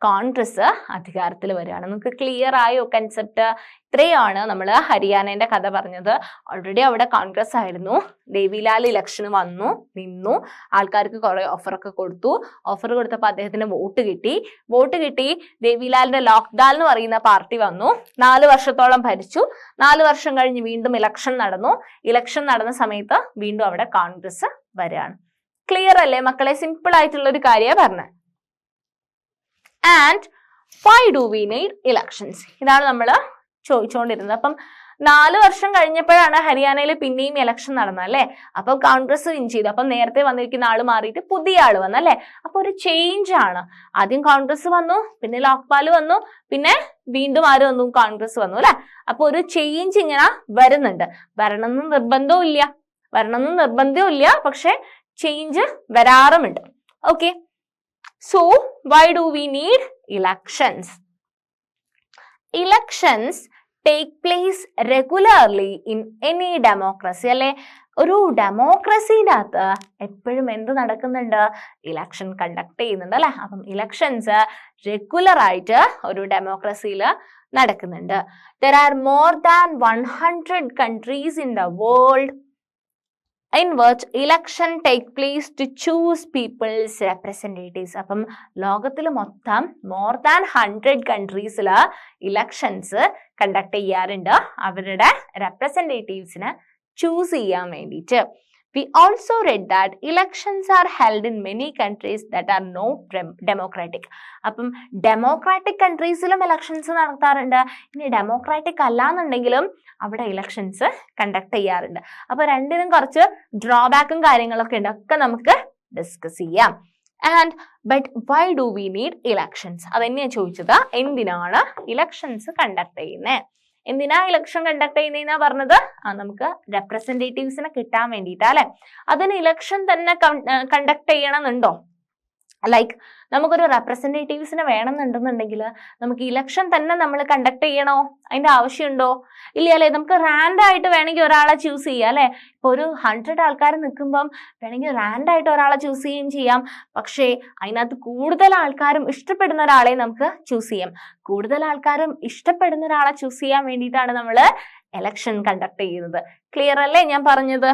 കോൺഗ്രസ് അധികാരത്തിൽ വരികയാണ്. നിങ്ങൾക്ക് ക്ലിയർ ആയോ കൺസെപ്റ്റ്? ഇത്രയാണ് നമ്മൾ ഹരിയാനയുടെ കഥ പറഞ്ഞത്. ഓൾറെഡി അവിടെ കോൺഗ്രസ് ആയിരുന്നു. ദേവിലാൽ ഇലക്ഷന് വന്നു, നിന്നു, ആൾക്കാർക്ക് കുറെ ഓഫറൊക്കെ കൊടുത്തു. ഓഫർ കൊടുത്തപ്പോൾ അദ്ദേഹത്തിന് വോട്ട് കിട്ടി. ദേവിലാലിന്റെ ലോക്ദാൽ എന്ന് പറയുന്ന പാർട്ടി വന്നു, 4 വർഷത്തോളം ഭരിച്ചു. 4 വർഷം കഴിഞ്ഞ് വീണ്ടും ഇലക്ഷൻ നടന്നു. ഇലക്ഷൻ നടന്ന സമയത്ത് വീണ്ടും അവിടെ കോൺഗ്രസ് വരികയാണ്. ക്ലിയർ അല്ലേ മക്കളെ? സിമ്പിൾ ആയിട്ടുള്ള ഒരു കാര്യമാണ് പറഞ്ഞത്. And Y do we need elections, ഇതാണ് നമ്മൾ ചോദിച്ചുകൊണ്ടിരുന്നത്. അപ്പം 4 വർഷം കഴിഞ്ഞപ്പോഴാണ് ഹരിയാനയിൽ പിന്നെയും ഇലക്ഷൻ നടന്നത് അല്ലെ. അപ്പൊ കോൺഗ്രസ് വിൻ ചെയ്തു. അപ്പം നേരത്തെ വന്നിരിക്കുന്ന ആള് മാറിയിട്ട് പുതിയ ആള് വന്നു അല്ലെ. അപ്പൊ ഒരു ചേഞ്ച് ആണ്. ആദ്യം കോൺഗ്രസ് വന്നു, പിന്നെ ലോക്പാൽ വന്നു, പിന്നെ വീണ്ടും ആര് വന്നു, കോൺഗ്രസ് വന്നു അല്ലെ. അപ്പൊ ഒരു ചേഞ്ച് ഇങ്ങനെ വരുന്നുണ്ട്. വരണമെന്ന് നിർബന്ധവും ഇല്ല, പക്ഷെ ചേഞ്ച് വരാറുമുണ്ട്. Okay, so why do we need elections? Elections take place regularly in any democracy അല്ലെ. ഒരു ഡെമോക്രസിന്റെ അകത്ത് എപ്പോഴും എന്ത് നടക്കുന്നുണ്ട്, ഇലക്ഷൻ കണ്ടക്ട് ചെയ്യുന്നുണ്ട് അല്ലെ. അപ്പം ഇലക്ഷൻസ് റെഗുലർ ആയിട്ട് ഒരു ഡെമോക്രസിയിൽ നടക്കുന്നുണ്ട്. There are more than 100 countries in the world in which election take place to choose people's representatives. അപ്പം ലോകത്തിൽ മൊത്തം more than 100 countries-ല് ഇലക്ഷൻസ് കണ്ടക്ട് ചെയ്യാറുണ്ട് അവരുടെ റെപ്രസെന്റേറ്റീവ്സിനെ ചൂസ് ചെയ്യാൻ വേണ്ടിയിട്ട്. We also read that elections are held in many countries that are not democratic. അപ്പം democratic കൺട്രീസിലും elections നടത്താറുണ്ട്. ഇനി ഡെമോക്രാറ്റിക് അല്ലാന്നുണ്ടെങ്കിലും അവിടെ ഇലക്ഷൻസ് കണ്ടക്ട് ചെയ്യാറുണ്ട്. അപ്പൊ രണ്ടിനും കുറച്ച് ഡ്രോബാക്കും കാര്യങ്ങളൊക്കെ ഉണ്ട്, ഒക്കെ നമുക്ക് ഡിസ്കസ് ചെയ്യാം. But why do we need elections, അതെന്നെയാണ് ചോദിച്ചത്. എന്തിനാണ് ഇലക്ഷൻസ് കണ്ടക്ട് ചെയ്യുന്നത്, എന്തിനാ ഇലക്ഷൻ കണ്ടക്ട് ചെയ്യുന്നതെന്നാ പറഞ്ഞത്? നമുക്ക് റെപ്രസെന്റേറ്റീവ്സിനെ കിട്ടാൻ വേണ്ടിയിട്ടാ അല്ലെ. അതിന് ഇലക്ഷൻ തന്നെ കണ്ടക്ട് ചെയ്യണമെന്നുണ്ടോ? ലൈക്ക് നമുക്കൊരു റെപ്രസെൻറ്റേറ്റീവ്സിനെ വേണമെന്നുണ്ടെന്നുണ്ടെങ്കിൽ നമുക്ക് ഇലക്ഷൻ തന്നെ നമ്മൾ കണ്ടക്ട് ചെയ്യണോ? അതിന്റെ ആവശ്യമുണ്ടോ? ഇല്ല അല്ലേ? നമുക്ക് റാൻഡായിട്ട് വേണമെങ്കിൽ ഒരാളെ ചൂസ് ചെയ്യാം അല്ലെ? ഇപ്പൊ ഒരു 100 ആൾക്കാർ നിൽക്കുമ്പം വേണമെങ്കിൽ റാൻഡായിട്ട് ഒരാളെ ചൂസ് ചെയ്യുകയും ചെയ്യാം. പക്ഷേ അതിനകത്ത് കൂടുതൽ ആൾക്കാരും ഇഷ്ടപ്പെടുന്ന ഒരാളെ നമുക്ക് ചൂസ് ചെയ്യാം. കൂടുതൽ ആൾക്കാരും ഇഷ്ടപ്പെടുന്ന ഒരാളെ ചൂസ് ചെയ്യാൻ വേണ്ടിയിട്ടാണ് നമ്മൾ എലക്ഷൻ കണ്ടക്ട് ചെയ്യുന്നത്. ക്ലിയർ അല്ലേ ഞാൻ പറഞ്ഞത്?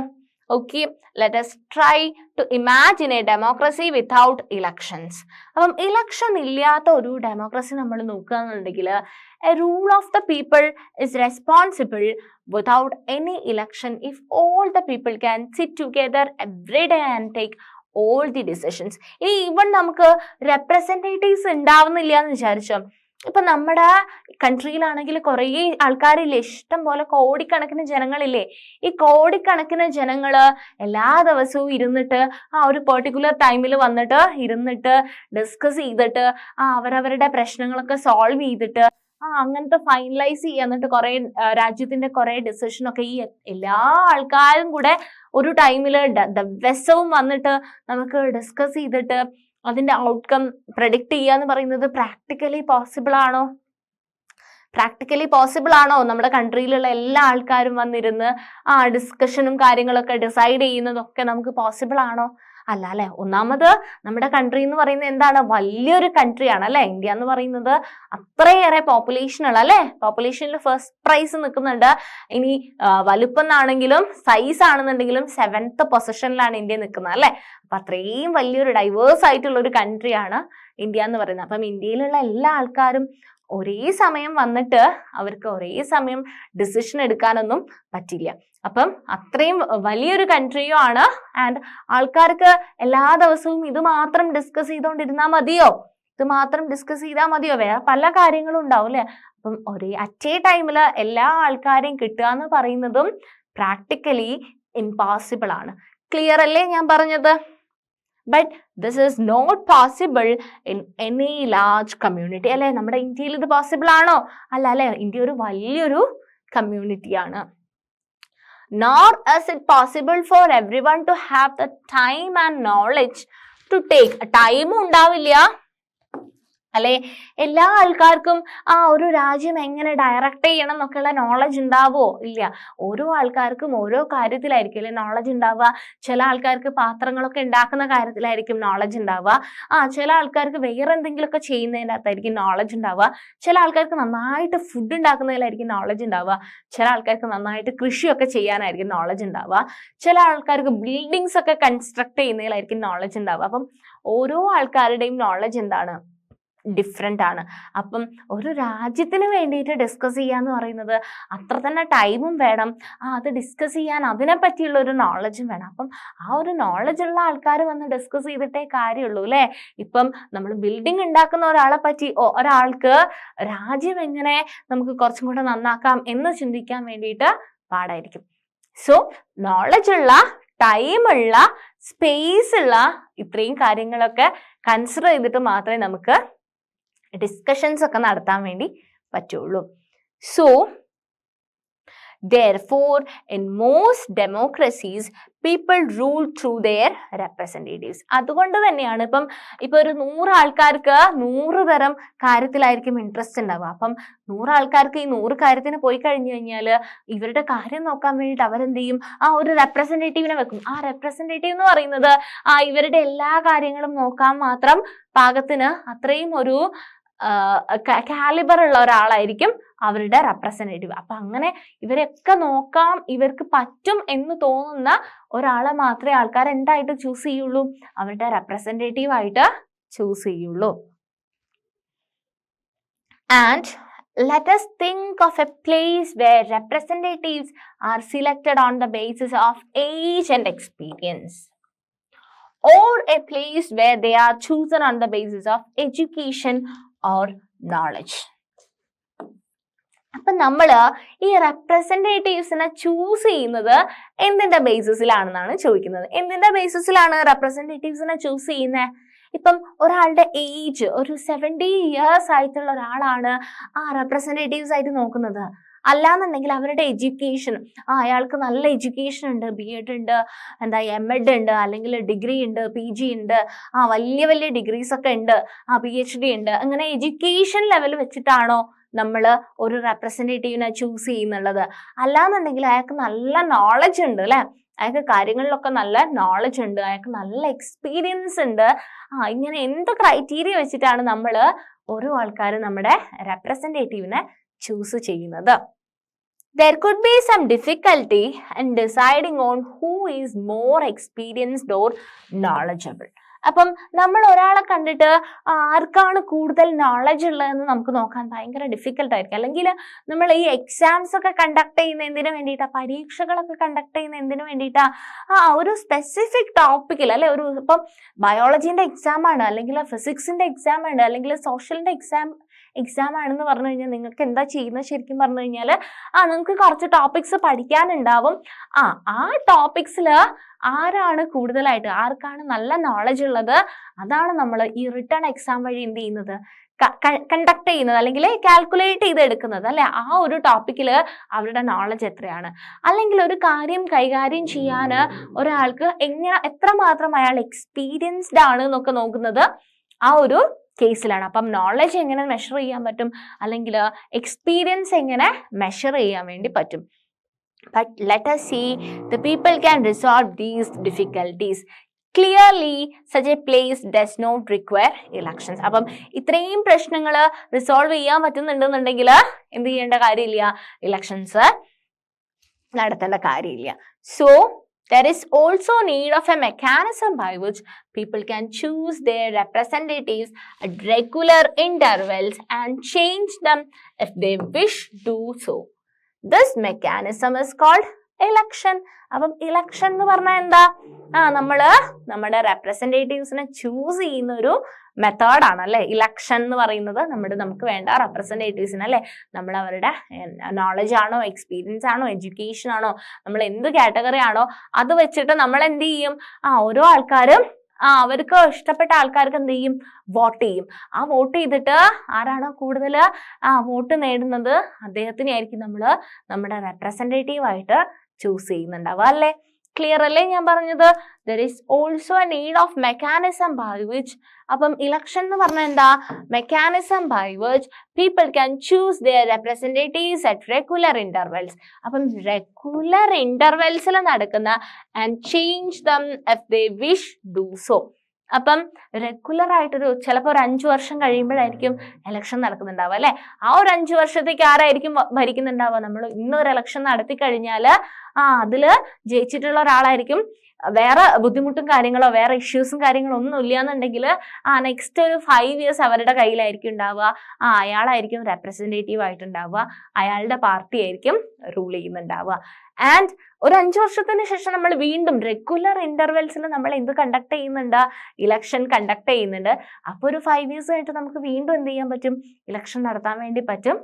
Okay, let us try to imagine a democracy without elections. അപ്പം ഇലക്ഷൻ ഇല്ലാത്ത ഒരു ഡെമോക്രസി നമ്മൾ നോക്കുകയാണെന്നുണ്ടെങ്കിൽ a rule of the people is responsible without any election if all the people can sit together every day and take all the decisions. ഇനി even നമുക്ക് representatives ഉണ്ടാവുന്നില്ല എന്ന് വിചാരിച്ചോ, ഇപ്പൊ നമ്മുടെ കൺട്രിയിലാണെങ്കിൽ കുറേ ആൾക്കാരില്ലേ, ഇഷ്ടം പോലെ കോടിക്കണക്കിന് ജനങ്ങളില്ലേ. ഈ കോടിക്കണക്കിന് ജനങ്ങള് എല്ലാ ദിവസവും ഇരുന്നിട്ട് ഒരു പെർട്ടിക്കുലർ ടൈമിൽ വന്നിട്ട് ഇരുന്നിട്ട് ഡിസ്കസ് ചെയ്തിട്ട് അവരവരുടെ പ്രശ്നങ്ങളൊക്കെ സോൾവ് ചെയ്തിട്ട് അങ്ങനത്തെ ഫൈനലൈസ് ചെയ്യുക. എന്നിട്ട് കുറെ രാജ്യത്തിന്റെ കുറെ ഡിസിഷനൊക്കെ ഈ എല്ലാ ആൾക്കാരും കൂടെ ഒരു ടൈമില് ദിവസവും വന്നിട്ട് നമുക്ക് ഡിസ്കസ് ചെയ്തിട്ട് അതിന്റെ ഔട്ട്കം പ്രഡിക്റ്റ് ചെയ്യുക എന്ന് പറയുന്നത് പ്രാക്ടിക്കലി പോസിബിൾ ആണോ? പ്രാക്ടിക്കലി പോസിബിൾ ആണോ? നമ്മുടെ കൺട്രിയിലുള്ള എല്ലാ ആൾക്കാരും വന്നിരുന്ന് ഡിസ്കഷനും കാര്യങ്ങളൊക്കെ ഡിസൈഡ് ചെയ്യുന്നതൊക്കെ നമുക്ക് പോസിബിൾ ആണോ? അല്ല അല്ലെ. ഒന്നാമത് നമ്മുടെ കൺട്രി എന്ന് പറയുന്നത് എന്താണ്? വലിയൊരു കൺട്രിയാണ് അല്ലെ. ഇന്ത്യ എന്ന് പറയുന്നത് അത്രയേറെ പോപ്പുലേഷൻ ഉള്ള അല്ലെ. പോപ്പുലേഷനിൽ ഫസ്റ്റ് പ്രൈസ് നിൽക്കുന്നുണ്ട്. ഇനി വലുപ്പം എന്നാണെങ്കിലും സൈസ് ആണെന്നുണ്ടെങ്കിലും 7th പൊസിഷനിലാണ് ഇന്ത്യ നിൽക്കുന്നത് അല്ലെ. അപ്പൊ അത്രയും വലിയൊരു ഡൈവേഴ്സ് ആയിട്ടുള്ള ഒരു കൺട്രിയാണ് ഇന്ത്യ എന്ന് പറയുന്നത്. അപ്പം ഇന്ത്യയിലുള്ള എല്ലാ ആൾക്കാരും ഒരേ സമയം വന്നിട്ട് അവർക്ക് ഒരേ സമയം ഡിസിഷൻ എടുക്കാനൊന്നും പറ്റില്ല. അപ്പം അത്രയും വലിയൊരു കൺട്രിയും ആണ്. ആൻഡ് ആൾക്കാർക്ക് എല്ലാ ദിവസവും ഇത് മാത്രം ഡിസ്കസ് ചെയ്തുകൊണ്ടിരുന്നാൽ മതിയോ? ഇത് മാത്രം ഡിസ്കസ് ചെയ്താൽ മതിയോ? വേറെ പല കാര്യങ്ങളും ഉണ്ടാവും അല്ലെ. അപ്പം ഒരേ അറ്റ് എ ടൈമില് എല്ലാ ആൾക്കാരെയും കിട്ടുക എന്ന് പറയുന്നതും പ്രാക്ടിക്കലി ഇംപോസിബിൾ ആണ്. ക്ലിയർ അല്ലേ ഞാൻ പറഞ്ഞത്? But this is not possible in any large community അല്ലെ. നമ്മുടെ ഇന്ത്യയിൽ ഇത് പോസിബിൾ ആണോ? അല്ല അല്ലെ. ഇന്ത്യ ഒരു വലിയൊരു കമ്മ്യൂണിറ്റിയാണ്. Nor is it possible for everyone to have the time and knowledge to take. ടൈമും ഉണ്ടാവില്ല അല്ലെ. എല്ലാ ആൾക്കാർക്കും ഒരു രാജ്യം എങ്ങനെ ഡയറക്റ്റ് ചെയ്യണം എന്നൊക്കെയുള്ള നോളജ് ഉണ്ടാവോ? ഇല്ല. ഓരോ ആൾക്കാർക്കും ഓരോ കാര്യത്തിലായിരിക്കും അല്ലെ നോളജ് ഉണ്ടാവുക. ചില ആൾക്കാർക്ക് പാത്രങ്ങളൊക്കെ ഉണ്ടാക്കുന്ന കാര്യത്തിലായിരിക്കും നോളജ് ഉണ്ടാവുക. ചില ആൾക്കാർക്ക് വേറെ എന്തെങ്കിലുമൊക്കെ ചെയ്യുന്നതിൻ്റെ അകത്തായിരിക്കും നോളജ് ഉണ്ടാവുക. ചില ആൾക്കാർക്ക് നന്നായിട്ട് ഫുഡ് ഉണ്ടാക്കുന്നതിലായിരിക്കും നോളജ് ഉണ്ടാവുക. ചില ആൾക്കാർക്ക് നന്നായിട്ട് കൃഷിയൊക്കെ ചെയ്യാനായിരിക്കും നോളജ് ഉണ്ടാവുക. ചില ആൾക്കാർക്ക് ബിൽഡിങ്സ് ഒക്കെ കൺസ്ട്രക്ട് ചെയ്യുന്നതിലായിരിക്കും നോളജ് ഉണ്ടാവുക. അപ്പം ഓരോ ആൾക്കാരുടെയും നോളജ് എന്താണ്? ഡിഫറെൻ്റ് ആണ്. അപ്പം ഒരു രാജ്യത്തിന് വേണ്ടിയിട്ട് ഡിസ്കസ് ചെയ്യാന്ന് പറയുന്നത് അത്ര തന്നെ ടൈമും വേണം. അത് ഡിസ്കസ് ചെയ്യാൻ അതിനെ പറ്റിയുള്ള ഒരു നോളജും വേണം. അപ്പം ഒരു നോളജ് ഉള്ള ആൾക്കാർ വന്ന് ഡിസ്കസ് ചെയ്തിട്ടേ കാര്യമുള്ളൂ അല്ലേ. ഇപ്പം നമ്മൾ ബിൽഡിംഗ് ഉണ്ടാക്കുന്ന ഒരാളെ പറ്റി ഒരാൾക്ക് രാജ്യം എങ്ങനെ നമുക്ക് കുറച്ചും കൂടെ നന്നാക്കാം എന്ന് ചിന്തിക്കാൻ വേണ്ടിയിട്ട് പാടായിരിക്കും. സോ നോളജ് ഉള്ള, ടൈമുള്ള, സ്പേസ് ഉള്ള ഇത്രയും കാര്യങ്ങളൊക്കെ കൺസിഡർ ചെയ്തിട്ട് മാത്രമേ നമുക്ക് ഡിസ്കഷൻസ് ഒക്കെ നടത്താൻ വേണ്ടി പറ്റുള്ളൂ. So therefore in most democracies people rule through their representatives. അതുകൊണ്ട് തന്നെയാണ് ഇപ്പൊ ഒരു 100 ആൾക്കാർക്ക് 100 തരം കാര്യത്തിലായിരിക്കും ഇൻട്രസ്റ്റ് ഉണ്ടാവുക. അപ്പം 100 ആൾക്കാർക്ക് ഈ 100 കാര്യത്തിന് പോയി കഴിഞ്ഞു കഴിഞ്ഞാൽ ഇവരുടെ കാര്യം നോക്കാൻ വേണ്ടിയിട്ട് അവരെന്ത് ചെയ്യും? ഒരു റെപ്രസെൻറ്റേറ്റീവിനെ വെക്കും. ആ റെപ്രസെൻറ്റേറ്റീവ് എന്ന് പറയുന്നത് ഇവരുടെ എല്ലാ കാര്യങ്ങളും നോക്കാൻ മാത്രം പാകത്തിന് അത്രയും ഒരു കാലിബർ ഉള്ള ഒരാളായിരിക്കും അവരുടെ റെപ്രസെൻറ്റേറ്റീവ്. അപ്പൊ അങ്ങനെ ഇവരൊക്കെ നോക്കാം, ഇവർക്ക് പറ്റും എന്ന് തോന്നുന്ന ഒരാളെ മാത്രമേ ആൾക്കാർ എന്തായിട്ട് ചൂസ് ചെയ്യുള്ളൂ? അവരുടെ റെപ്രസെൻറ്റേറ്റീവ് ആയിട്ട് ചൂസ് ചെയ്യുള്ളൂ. And let us think of a place where representatives are selected on the basis of age and experience, or a place where they are chosen on the basis of education or knowledge. അപ്പൊ നമ്മള് ഈ റെപ്രസെൻറ്റേറ്റീവ്സിനെ choose ചെയ്യുന്നത് എന്തിന്റെ ബേസിസിലാണെന്നാണ് ചോദിക്കുന്നത്. എന്തിന്റെ ബേസിസിലാണ് റെപ്രസെൻറ്റേറ്റീവ്സിനെ choose ചെയ്യുന്നത്? ഇപ്പം ഒരാളുടെ ഏജ് ഒരു 70 years ആയിട്ടുള്ള ഒരാളാണ് റെപ്രസെൻറ്റേറ്റീവ്സ് ആയിട്ട് നോക്കുന്നത്. അല്ലാന്നുണ്ടെങ്കിൽ അവരുടെ എഡ്യൂക്കേഷൻ, അയാൾക്ക് നല്ല എഡ്യൂക്കേഷൻ ഉണ്ട്, BEd ഉണ്ട്, MEd ഉണ്ട്, അല്ലെങ്കിൽ ഡിഗ്രി ഉണ്ട്, PG ഉണ്ട്, വലിയ വലിയ ഡിഗ്രീസ് ഒക്കെ ഉണ്ട്, PhD ഉണ്ട്, അങ്ങനെ എഡ്യൂക്കേഷൻ ലെവൽ വെച്ചിട്ടാണോ നമ്മൾ ഒരു റെപ്രസെന്റേറ്റീവിനെ ചൂസ് ചെയ്യുന്നുള്ളത്? അല്ലാന്നുണ്ടെങ്കിൽ അയാൾക്ക് നല്ല നോളജ് ഉണ്ട് അല്ലെ, അയാൾക്ക് കാര്യങ്ങളിലൊക്കെ നല്ല നോളജ് ഉണ്ട്, അയാൾക്ക് നല്ല എക്സ്പീരിയൻസ് ഉണ്ട്, ഇങ്ങനെ എന്ത് ക്രൈറ്റീരിയ വെച്ചിട്ടാണ് നമ്മൾ ഓരോ ആൾക്കാർ നമ്മുടെ റെപ്രസെന്റേറ്റീവിനെ ചൂസ് ചെയ്യുന്നത്? There could be some difficulty in deciding on who is more experienced or knowledgeable. അപ്പം നമ്മൾ ഒരാളെ കണ്ടിട്ട് ആർക്കാണ് കൂടുതൽ നോളജ് ഉള്ളതെന്ന് നമുക്ക് നോക്കാൻ ഭയങ്കര ഡിഫിക്കൽട്ട് ആയിരിക്കും. അല്ലെങ്കിൽ നമ്മൾ ഈ എക്സാംസ് ഒക്കെ കണ്ടക്ട് ചെയ്യുന്ന എന്തിനു വേണ്ടിയിട്ടാ, പരീക്ഷകളൊക്കെ കണ്ടക്ട് ചെയ്യുന്ന എന്തിനു വേണ്ടിയിട്ടാ, ഒരു സ്പെസിഫിക് ടോപ്പിക്കിൽ അല്ലെ, ഇപ്പം ബയോളജീന്റെ എക്സാം ആണ്, അല്ലെങ്കിൽ ഫിസിക്സിന്റെ എക്സാം ആണ്, അല്ലെങ്കിൽ സോഷ്യലിന്റെ എക്സാം ആണെന്ന് പറഞ്ഞു കഴിഞ്ഞാൽ നിങ്ങൾക്ക് എന്താ ചെയ്യുന്നത് ശരിക്കും പറഞ്ഞു കഴിഞ്ഞാൽ നിങ്ങൾക്ക് കുറച്ച് ടോപ്പിക്സ് പഠിക്കാനുണ്ടാവും. ആ ടോപ്പിക്സിൽ ആരാണ് കൂടുതലായിട്ട്, ആർക്കാണ് നല്ല നോളജ് ഉള്ളത്, അതാണ് നമ്മൾ ഈ റിട്ടേൺ എക്സാം വഴി എന്ത് ചെയ്യുന്നത്, കണ്ടക്ട് ചെയ്യുന്നത്, അല്ലെങ്കിൽ കാൽക്കുലേറ്റ് ചെയ്ത് എടുക്കുന്നത് അല്ലെ. ആ ഒരു ടോപ്പിക്കിൽ അവരുടെ നോളജ് എത്രയാണ്, അല്ലെങ്കിൽ ഒരു കാര്യം കൈകാര്യം ചെയ്യാൻ ഒരാൾക്ക് എത്രമാത്രം അയാൾ എക്സ്പീരിയൻസ്ഡ് ആണ് എന്നൊക്കെ നോക്കുന്നത് ആ ഒരു കേസിലാണ്. അപ്പം നോളജ് എങ്ങനെ മെഷർ ചെയ്യാൻ പറ്റും, അല്ലെങ്കിൽ എക്സ്പീരിയൻസ് എങ്ങനെ മെഷർ ചെയ്യാൻ വേണ്ടി പറ്റും. But let us see the people can resolve these difficulties. Clearly, such a place does not require elections. അപ്പം ഇത്രയും പ്രശ്നങ്ങൾ റിസോൾവ് ചെയ്യാൻ പറ്റുന്നുണ്ടെന്നുണ്ടെങ്കിൽ എന്ത് ചെയ്യേണ്ട കാര്യമില്ല, ഇലക്ഷൻസ് നടത്തേണ്ട കാര്യമില്ല. So there is also need of a mechanism by which people can choose their representatives at regular intervals and change them if they wish to do so. This mechanism is called election. അപ്പം election എന്ന് പറഞ്ഞാൽ എന്താ, നമ്മുടെ റെപ്രസെന്റേറ്റീവ്സിനെ choose ചെയ്യുന്ന ഒരു മെത്തേഡാണ് അല്ലെ election എന്ന് പറയുന്നത്. നമുക്ക് വേണ്ട റെപ്രസെന്റേറ്റീവ്സിന് അല്ലെ, നമ്മൾ അവരുടെ നോളജ് ആണോ, എക്സ്പീരിയൻസ് ആണോ, എഡ്യൂക്കേഷൻ ആണോ, നമ്മൾ എന്ത് കാറ്റഗറി ആണോ അത് വെച്ചിട്ട് നമ്മൾ എന്ത് ചെയ്യും, ഓരോ ആൾക്കാരും അവർക്ക് ഇഷ്ടപ്പെട്ട ആൾക്കാർക്ക് എന്ത് ചെയ്യും, വോട്ട് ചെയ്യും. വോട്ട് ചെയ്തിട്ട് ആരാണോ കൂടുതൽ വോട്ട് നേടുന്നത് അദ്ദേഹത്തിനെ ആയിരിക്കും നമ്മൾ നമ്മുടെ റെപ്രസെന്റേറ്റീവ് ആയിട്ട് ചൂസ് ചെയ്യുന്നുണ്ടാവുക അല്ലേ. ക്ലിയർ അല്ലേ ഞാൻ പറഞ്ഞത്? there is also a need of mechanism by which, അപ്പം ഇലക്ഷൻ എന്ന് പറഞ്ഞാൽ എന്താ, mechanism by which people can choose their representatives at regular intervals. അപ്പം റെഗുലർ ഇന്റർവെൽസിൽ നടക്കുന്ന and change them if they wish do so. അപ്പം റെഗുലർ ആയിട്ടൊരു ചിലപ്പോൾ ഒരു 5 വർഷം കഴിയുമ്പോഴായിരിക്കും ഇലക്ഷൻ നടക്കുന്നുണ്ടാവുക അല്ലെ. ആ ഒരു 5 വർഷത്തേക്ക് ആരായിരിക്കും ഭരിക്കുന്നുണ്ടാവുക, നമ്മൾ ഇന്നൊരു ഇലക്ഷൻ നടത്തി കഴിഞ്ഞാൽ അതില് ജയിച്ചിട്ടുള്ള ഒരാളായിരിക്കും. വേറെ ബുദ്ധിമുട്ടും കാര്യങ്ങളോ വേറെ ഇഷ്യൂസും കാര്യങ്ങളോ ഒന്നും ഇല്ലാന്നുണ്ടെങ്കിൽ നെക്സ്റ്റ് ഒരു 5 years അവരുടെ കയ്യിലായിരിക്കും ഉണ്ടാവുക. അയാളായിരിക്കും റെപ്രസെന്റേറ്റീവ് ആയിട്ടുണ്ടാവുക, അയാളുടെ പാർട്ടി ആയിരിക്കും റൂൾ ചെയ്യുന്നുണ്ടാവുക. ആൻഡ് ഒരു 5 വർഷത്തിന് ശേഷം നമ്മൾ വീണ്ടും റെഗുലർ ഇന്റർവെൽസിൽ നമ്മൾ എന്ത് കണ്ടക്ട് ചെയ്യുന്നുണ്ട്, ഇലക്ഷൻ കണ്ടക്ട് ചെയ്യുന്നുണ്ട്. അപ്പൊ ഒരു 5 years ആയിട്ട് നമുക്ക് വീണ്ടും എന്ത് ചെയ്യാൻ പറ്റും, ഇലക്ഷൻ നടത്താൻ വേണ്ടി പറ്റും.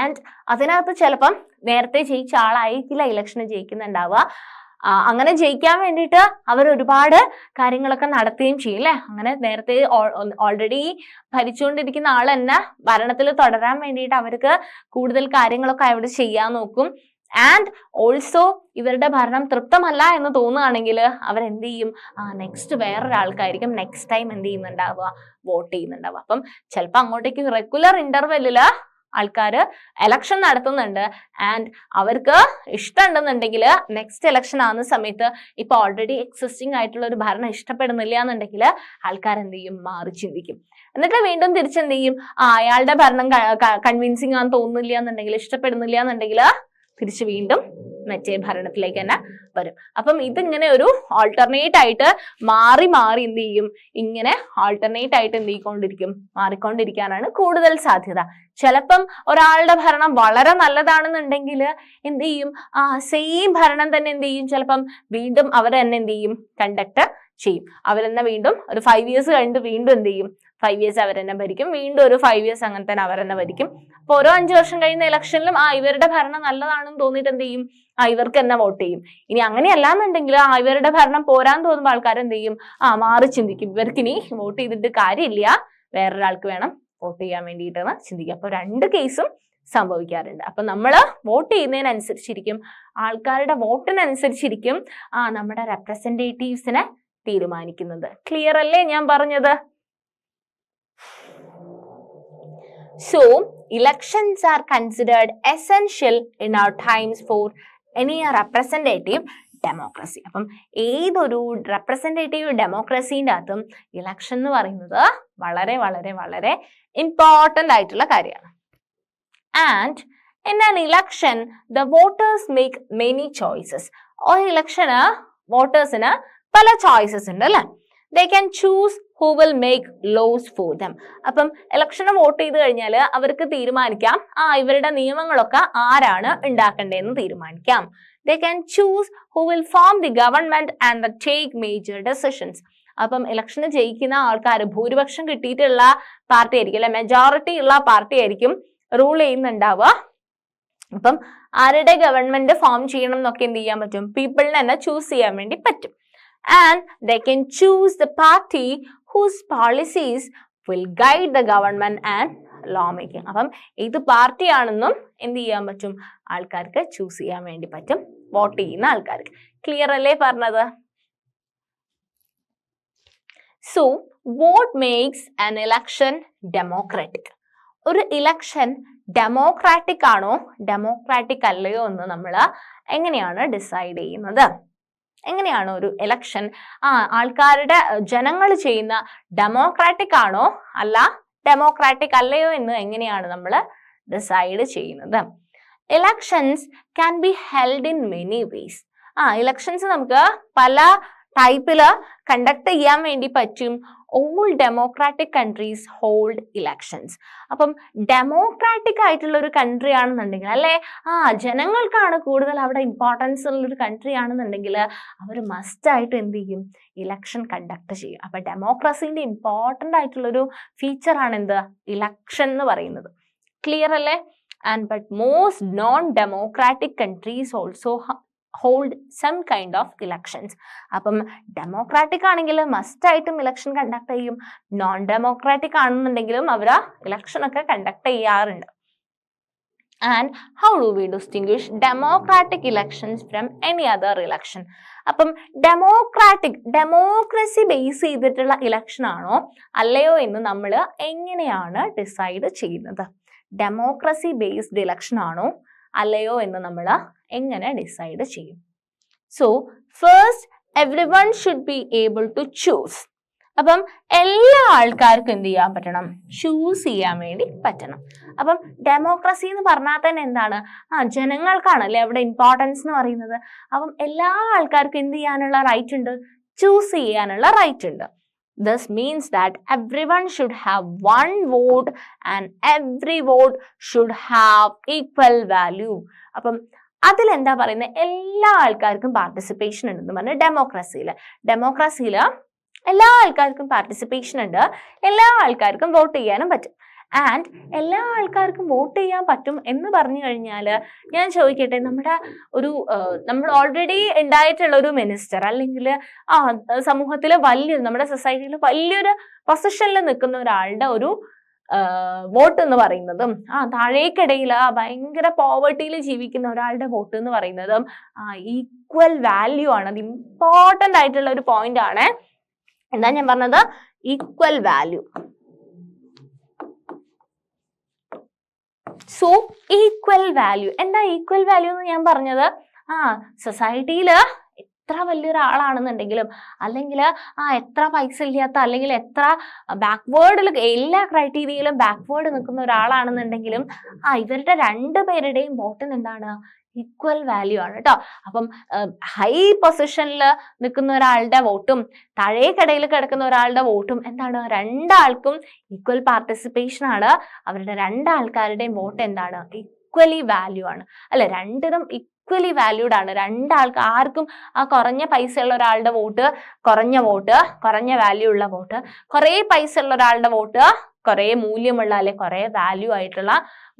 ആൻഡ് അതിനകത്ത് ചിലപ്പം നേരത്തെ ജയിച്ച ആളായിരിക്കില്ല ഇലക്ഷന് ജയിക്കുന്നുണ്ടാവുക. അങ്ങനെ ജയിക്കാൻ വേണ്ടിയിട്ട് അവർ ഒരുപാട് കാര്യങ്ങളൊക്കെ നടത്തുകയും ചെയ്യും അല്ലെ. അങ്ങനെ നേരത്തെ ഓൾറെഡി ഭരിച്ചുകൊണ്ടിരിക്കുന്ന ആൾ തന്നെ ഭരണത്തിൽ തുടരാൻ വേണ്ടിയിട്ട് അവർക്ക് കൂടുതൽ കാര്യങ്ങളൊക്കെ അവിടെ ചെയ്യാൻ നോക്കും. ആൻഡ് ഓൾസോ ഇവരുടെ ഭരണം തൃപ്തമല്ല എന്ന് തോന്നുകയാണെങ്കിൽ അവരെന്ത് ചെയ്യും, നെക്സ്റ്റ് വേറൊരാൾക്കായിരിക്കും നെക്സ്റ്റ് ടൈം എന്ത് ചെയ്യുന്നുണ്ടാവുക, വോട്ട് ചെയ്യുന്നുണ്ടാവുക. അപ്പം ചിലപ്പോൾ അങ്ങോട്ടേക്ക് റെഗുലർ ഇന്റർവെല്ലിൽ ആൾക്കാർ എലക്ഷൻ നടത്തുന്നുണ്ട്. ആൻഡ് അവർക്ക് ഇഷ്ടമുണ്ടെന്നുണ്ടെങ്കിൽ നെക്സ്റ്റ് എലക്ഷൻ ആവുന്ന സമയത്ത് ഇപ്പൊ ഓൾറെഡി എക്സിസ്റ്റിംഗ് ആയിട്ടുള്ള ഒരു ഭരണം ഇഷ്ടപ്പെടുന്നില്ല എന്നുണ്ടെങ്കിൽ ആൾക്കാർ എന്ത് ചെയ്യും, മാറി ചിന്തിക്കും. എന്നിട്ട് വീണ്ടും തിരിച്ചെന്ത് ചെയ്യും, അയാളുടെ ഭരണം കൺവിൻസിങ് ആണെന്ന് തോന്നുന്നില്ല എന്നുണ്ടെങ്കിൽ, ഇഷ്ടപ്പെടുന്നില്ല എന്നുണ്ടെങ്കിൽ തിരിച്ച് വീണ്ടും മറ്റേ ഭരണത്തിലേക്ക് തന്നെ വരും. അപ്പം ഇതിങ്ങനെ ഒരു ഓൾട്ടർനേറ്റ് ആയിട്ട് മാറി മാറി എന്ത് ചെയ്യും, ഇങ്ങനെ ഓൾട്ടർനേറ്റ് ആയിട്ട് എന്ത് ചെയ്തുകൊണ്ടിരിക്കും, മാറിക്കൊണ്ടിരിക്കാനാണ് കൂടുതൽ സാധ്യത. ചിലപ്പം ഒരാളുടെ ഭരണം വളരെ നല്ലതാണെന്നുണ്ടെങ്കിൽ എന്ത് ചെയ്യും, സെയിം ഭരണം തന്നെ എന്ത് ചെയ്യും, ചിലപ്പം വീണ്ടും അവർ തന്നെ എന്ത് ചെയ്യും, കണ്ടക്ട് ചെയ്യും. അവരെന്നെ വീണ്ടും ഒരു 5 years കഴിഞ്ഞിട്ട് വീണ്ടും എന്ത് ചെയ്യും, 5 years അവരെന്നെ ഭരിക്കും, വീണ്ടും ഒരു 5 years അങ്ങനെ തന്നെ അവരെന്നെ ഭരിക്കും. അപ്പൊ ഓരോ 5 വർഷം കഴിയുന്ന ഇലക്ഷനിലും ഇവരുടെ ഭരണം നല്ലതാണെന്ന് തോന്നിയിട്ട് എന്ത് ചെയ്യും, ഇവർക്ക് തന്നെ വോട്ട് ചെയ്യും. ഇനി അങ്ങനെയല്ലാന്നുണ്ടെങ്കിൽ ഇവരുടെ ഭരണം പോരാൻ തോന്നുമ്പോൾ ആൾക്കാർ എന്ത് ചെയ്യും, മാറി ചിന്തിക്കും, ഇവർക്കിനി വോട്ട് ചെയ്തിട്ട് കാര്യമില്ല, വേറൊരാൾക്ക് വേണം വോട്ട് ചെയ്യാൻ വേണ്ടിയിട്ടാണ് ചിന്തിക്കുക. അപ്പൊ 2 കേസും സംഭവിക്കാറുണ്ട്. അപ്പൊ നമ്മൾ വോട്ട് ചെയ്യുന്നതിനനുസരിച്ചിരിക്കും, ആൾക്കാരുടെ വോട്ടിനനുസരിച്ചിരിക്കും നമ്മുടെ റെപ്രസെന്റേറ്റീവ്സിനെ തീരുമാനിക്കുന്നത്. ക്ലിയർ അല്ലേ ഞാൻ പറഞ്ഞത്? So elections are considered essential in our times for any representative democracy. അപ്പം ഏതൊരു റെപ്രസെന്റേറ്റീവ് ഡെമോക്രസീൻ്റെ അകത്തും ഇലക്ഷൻ എന്ന് പറയുന്നത് വളരെ വളരെ വളരെ ഇമ്പോർട്ടൻ്റ് ആയിട്ടുള്ള കാര്യമാണ്. And in an election the voters make many choices. ഒരു ഇലക്ഷന് വോട്ടേഴ്സിന് പല ചോയ്സസ് ഉണ്ട് അല്ലേ? They can choose who will make laws for them. അപ്പം ഇലക്ഷന് വോട്ട് ചെയ്ത് കഴിഞ്ഞാൽ അവർക്ക് തീരുമാനിക്കാം ഇവരുടെ നിയമങ്ങളൊക്കെ ആരാണ് ഉണ്ടാക്കേണ്ടതെന്ന് തീരുമാനിക്കാം. They can choose who will form the government and take major decisions. അപ്പം ഇലക്ഷന് ജയിക്കുന്ന ആൾക്കാർ ഭൂരിപക്ഷം കിട്ടിയിട്ടുള്ള പാർട്ടി ആയിരിക്കും അല്ലെ, മെജോറിറ്റി ഉള്ള പാർട്ടി ആയിരിക്കും റൂൾ ചെയ്യുന്നുണ്ടാവുക. അപ്പം ആരുടെ ഗവൺമെന്റ് ഫോം ചെയ്യണം എന്നൊക്കെ എന്ത് ചെയ്യാൻ പറ്റും? പീപ്പിളിനെ തന്നെ ചൂസ് ചെയ്യാൻ വേണ്ടി പറ്റും. And they can choose the party whose policies will guide the government and law making. അപ്പം ഏത് പാർട്ടിയാണെന്നും എന്ത് ചെയ്യാൻ പറ്റും? ആൾക്കാർക്ക് ചൂസ് ചെയ്യാൻ വേണ്ടി പറ്റും, വോട്ട് ചെയ്യുന്ന ആൾക്കാർക്ക്. ക്ലിയർ അല്ലേ പറഞ്ഞത്? So what makes an election democratic? ഒരു ഇലക്ഷൻ ഡെമോക്രാറ്റിക് ആണോ ഡെമോക്രാറ്റിക് അല്ലയോ എന്ന് നമ്മൾ എങ്ങനെയാണ് ഡിസൈഡ് ചെയ്യുന്നത്? എങ്ങനെയാണ് ഒരു ഇലക്ഷൻ ആൾക്കാരുടെ ജനങ്ങൾ ചെയ്യുന്ന ഡെമോക്രാറ്റിക് ആണോ അല്ല ഡെമോക്രാറ്റിക് അല്ലയോ എന്ന് എങ്ങനെയാണ് നമ്മൾ ഡിസൈഡ് ചെയ്യുന്നത്? Elections can be held in many vase. Elections നമുക്ക് പല ടൈപ്പില് കണ്ടക്ട് ചെയ്യാൻ വേണ്ടി പറ്റും. All democratic countries hold elections. അപ്പം ഡെമോക്രാറ്റിക് ആയിട്ടുള്ള ഒരു കൺട്രി ആണെന്നുണ്ടെങ്കിൽ അല്ലെ ജനങ്ങൾക്കാണ് കൂടുതൽ അവിടെ ഇമ്പോർട്ടൻസ് ഉള്ളൊരു കൺട്രി ആണെന്നുണ്ടെങ്കിൽ അവർ മസ്റ്റ് ആയിട്ട് എന്ത് ചെയ്യും? ഇലക്ഷൻ കണ്ടക്ട് ചെയ്യും. അപ്പൊ ഡെമോക്രസീന്റെ ഇമ്പോർട്ടൻ്റ് ആയിട്ടുള്ളൊരു ഫീച്ചർ ആണ് എന്ത്? ഇലക്ഷൻ എന്ന് പറയുന്നത്. ക്ലിയർ അല്ലേ? And but most non democratic countries also hold some kind of elections. അപ്പം ഡെമോക്രാറ്റിക് ആണെങ്കിൽ മസ്റ്റ് ആയിട്ടും ഇലക്ഷൻ കണ്ടക്ട് ചെയ്യും. നോൺ ഡെമോക്രാറ്റിക് ആണെന്നുണ്ടെങ്കിലും അവർ ഇലക്ഷൻ ഒക്കെ കണ്ടക്ട് ചെയ്യാറുണ്ട്. And how do we distinguish democratic elections from any other election? അപ്പം democracy base ചെയ്തിട്ടുള്ള ഇലക്ഷൻ ആണോ അല്ലയോ എന്ന് നമ്മൾ എങ്ങനെയാണ് ഡിസൈഡ് ചെയ്യുന്നത്? ഡെമോക്രസി ബേസ്ഡ് ഇലക്ഷൻ ആണോ അല്ലയോ എന്ന് നമ്മൾ എങ്ങനെ ഡിസൈഡ് ചെയ്യും? So first everyone should be able to choose. അപ്പം എല്ലാ ആൾക്കാർക്കും എന്ത് ചെയ്യാൻ പറ്റണം? ചൂസ് ചെയ്യാൻ വേണ്ടി പറ്റണം. അപ്പം ഡെമോക്രസി എന്ന് പറഞ്ഞാൽ തന്നെ എന്താണ്? ജനങ്ങൾക്കാണല്ലേ അവിടെ ഇമ്പോർട്ടൻസ് എന്ന് പറയുന്നത്. അപ്പം എല്ലാ ആൾക്കാർക്കും എന്ത് ചെയ്യാനുള്ള റൈറ്റ് ഉണ്ട്? ചൂസ് ചെയ്യാനുള്ള റൈറ്റ് ഉണ്ട്. This means that everyone should have one vote and every vote should have equal value. അപ്പം അതിലെന്താ പറയുന്നത്? എല്ലാ ആൾക്കാർക്കും പാർട്ടിസിപ്പേഷൻ ഉണ്ടെന്ന് പറഞ്ഞാൽ ഡെമോക്രസിയിൽ എല്ലാ ആൾക്കാർക്കും പാർട്ടിസിപ്പേഷൻ ഉണ്ട്, എല്ലാ ആൾക്കാർക്കും വോട്ട് ചെയ്യാനും പറ്റും. ആൻഡ് എല്ലാ ആൾക്കാർക്കും വോട്ട് ചെയ്യാൻ പറ്റും എന്ന് പറഞ്ഞു കഴിഞ്ഞാൽ ഞാൻ ചോദിക്കട്ടെ, നമ്മൾ ഓൾറെഡി ഉണ്ടായിട്ടുള്ള ഒരു മിനിസ്റ്റർ അല്ലെങ്കിൽ സമൂഹത്തിൽ നമ്മുടെ സൊസൈറ്റിയിൽ വലിയൊരു പൊസിഷനിൽ നിൽക്കുന്ന ഒരാളുടെ ഒരു വോട്ട് എന്ന് പറയുന്നതും താഴേക്കിടയിൽ ഭയങ്കര പോവർട്ടിയിൽ ജീവിക്കുന്ന ഒരാളുടെ വോട്ട് എന്ന് പറയുന്നതും ഈക്വൽ വാല്യൂ ആണ്. അത് ഇമ്പോർട്ടൻ്റ് ആയിട്ടുള്ള ഒരു പോയിന്റ് ആണ്. എന്താ ഞാൻ പറഞ്ഞത്? Equal value. So equal value എന്താ? ഈക്വൽ വാല്യൂ എന്ന് ഞാൻ പറഞ്ഞത് സൊസൈറ്റിയിൽ എത്ര വലിയൊരാളാണെന്നുണ്ടെങ്കിലും അല്ലെങ്കിൽ എത്ര പൈസ ഇല്ലാത്ത അല്ലെങ്കിൽ എത്ര ബാക്ക്വേർഡിൽ എല്ലാ ക്രൈറ്റീരിയയിലും ബാക്ക്വേർഡ് നിൽക്കുന്ന ഒരാളാണെന്നുണ്ടെങ്കിലും ഇവരുടെ രണ്ടുപേരുടെയും വോട്ടിന് എന്താണ്? ഈക്വൽ വാല്യൂ ആണ് കേട്ടോ. അപ്പം ഹൈ പൊസിഷനിൽ നിൽക്കുന്ന ഒരാളുടെ വോട്ടും താഴേക്കടയിൽ കിടക്കുന്ന ഒരാളുടെ വോട്ടും എന്താണ്? രണ്ടാൾക്കും ഈക്വൽ പാർട്ടിസിപ്പേഷൻ ആണ്. അവരുടെ രണ്ടാൾക്കാരുടെയും വോട്ട് എന്താണ്? ഈക്വലി വാല്യൂ ആണ് അല്ലെ? രണ്ടിനും ഈക്വലി വാല്യൂഡ് ആണ്. രണ്ടാൾക്ക് ആർക്കും കുറഞ്ഞ പൈസ ഉള്ള ഒരാളുടെ വോട്ട് കുറഞ്ഞ വാല്യൂ ഉള്ള വോട്ട്, കുറേ പൈസ ഉള്ള ഒരാളുടെ വോട്ട് കുറേ മൂല്യമുള്ള അല്ലെ കുറേ വാല്യൂ ആയിട്ടുള്ള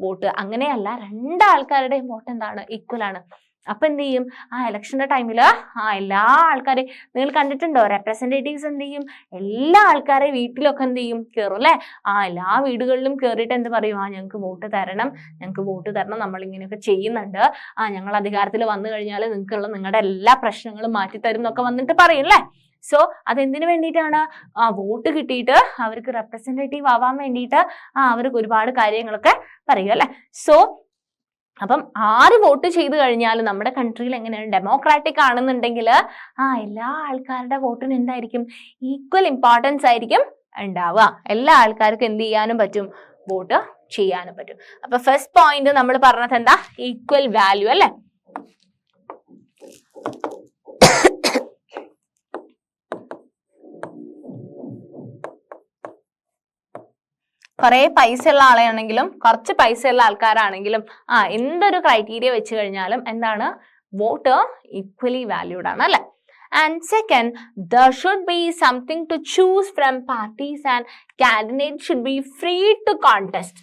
വോട്ട്, അങ്ങനെയല്ല. രണ്ടാൾക്കാരുടെയും വോട്ട് എന്താണ്? ഈക്വൽ ആണ്. അപ്പൊ എന്ത് ചെയ്യും, ഇലക്ഷന്റെ ടൈമിൽ എല്ലാ ആൾക്കാരെയും നിങ്ങൾ കണ്ടിട്ടുണ്ടോ, റെപ്രസെന്റേറ്റീവ്സ് എന്ത് ചെയ്യും, എല്ലാ ആൾക്കാരെയും വീട്ടിലൊക്കെ എന്ത് ചെയ്യും, കയറും അല്ലെ. എല്ലാ വീടുകളിലും കയറിയിട്ട് എന്ത് പറയും, ഞങ്ങൾക്ക് വോട്ട് തരണം, ഞങ്ങൾക്ക് വോട്ട് തരണം, നമ്മൾ ഇങ്ങനെയൊക്കെ ചെയ്യുന്നുണ്ട്, ഞങ്ങൾ അധികാരത്തിൽ വന്നു കഴിഞ്ഞാൽ നിങ്ങളുടെ എല്ലാ പ്രശ്നങ്ങളും മാറ്റിത്തരും എന്നൊക്കെ വന്നിട്ട് പറയും അല്ലേ. സോ അതെന്തിനു വേണ്ടിയിട്ടാണ്, വോട്ട് കിട്ടിയിട്ട് അവർക്ക് റെപ്രസെന്റേറ്റീവ് ആവാൻ വേണ്ടിയിട്ട് അവർക്ക് ഒരുപാട് കാര്യങ്ങളൊക്കെ പറയും അല്ലെ. സോ അപ്പം ആര് വോട്ട് ചെയ്ത് കഴിഞ്ഞാലും നമ്മുടെ കൺട്രിയിൽ എങ്ങനെയാണ്, ഡെമോക്രാറ്റിക് ആണെന്നുണ്ടെങ്കിൽ എല്ലാ ആൾക്കാരുടെ വോട്ടിന് എന്തായിരിക്കും, ഈക്വൽ ഇമ്പോർട്ടൻസ് ആയിരിക്കും ഉണ്ടാവുക. എല്ലാ ആൾക്കാർക്കും എന്ത് ചെയ്യാനും പറ്റും, വോട്ട് ചെയ്യാനും പറ്റും. അപ്പൊ ഫസ്റ്റ് പോയിന്റ് നമ്മൾ പറഞ്ഞത് എന്താ, ഈക്വൽ വാല്യൂ അല്ലെ. കുറെ പൈസ ഉള്ള ആളെയാണെങ്കിലും കുറച്ച് പൈസ ഉള്ള ആൾക്കാരാണെങ്കിലും എന്തൊരു ക്രൈറ്റീരിയ വെച്ച് കഴിഞ്ഞാലും എന്താണ്, വോട്ട് ഈക്വലി വാല്യൂഡ് ആണ് അല്ലെ. And second, there should be something to choose from parties and candidates should be free to contest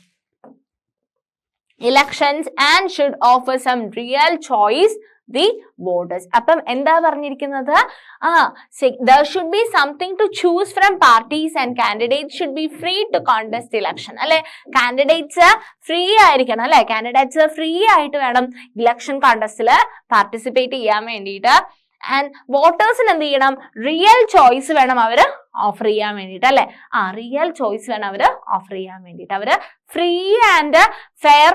elections and should offer some real choice the voters. അപ്പം എന്താ പറഞ്ഞിരിക്കുന്നത്, there should be something to choose from parties and candidates should be free to contest election അല്ലെ. Candidates free ആയിരിക്കണം അല്ലെ, candidates free ആയിട്ട് വേണം election കോൺടെസ്റ്റിൽ participate ചെയ്യാൻ വേണ്ടിയിട്ട്. ആൻഡ് വോട്ടേഴ്സിന് എന്ത് ചെയ്യണം, റിയൽ ചോയ്സ് വേണം അവര് ഓഫർ ചെയ്യാൻ വേണ്ടിയിട്ട് അല്ലെ. റിയൽ ചോയ്സ് വേണം അവര് ഓഫർ ചെയ്യാൻ വേണ്ടിയിട്ട്. അവര് ഫ്രീ ആൻഡ് ഫെയർ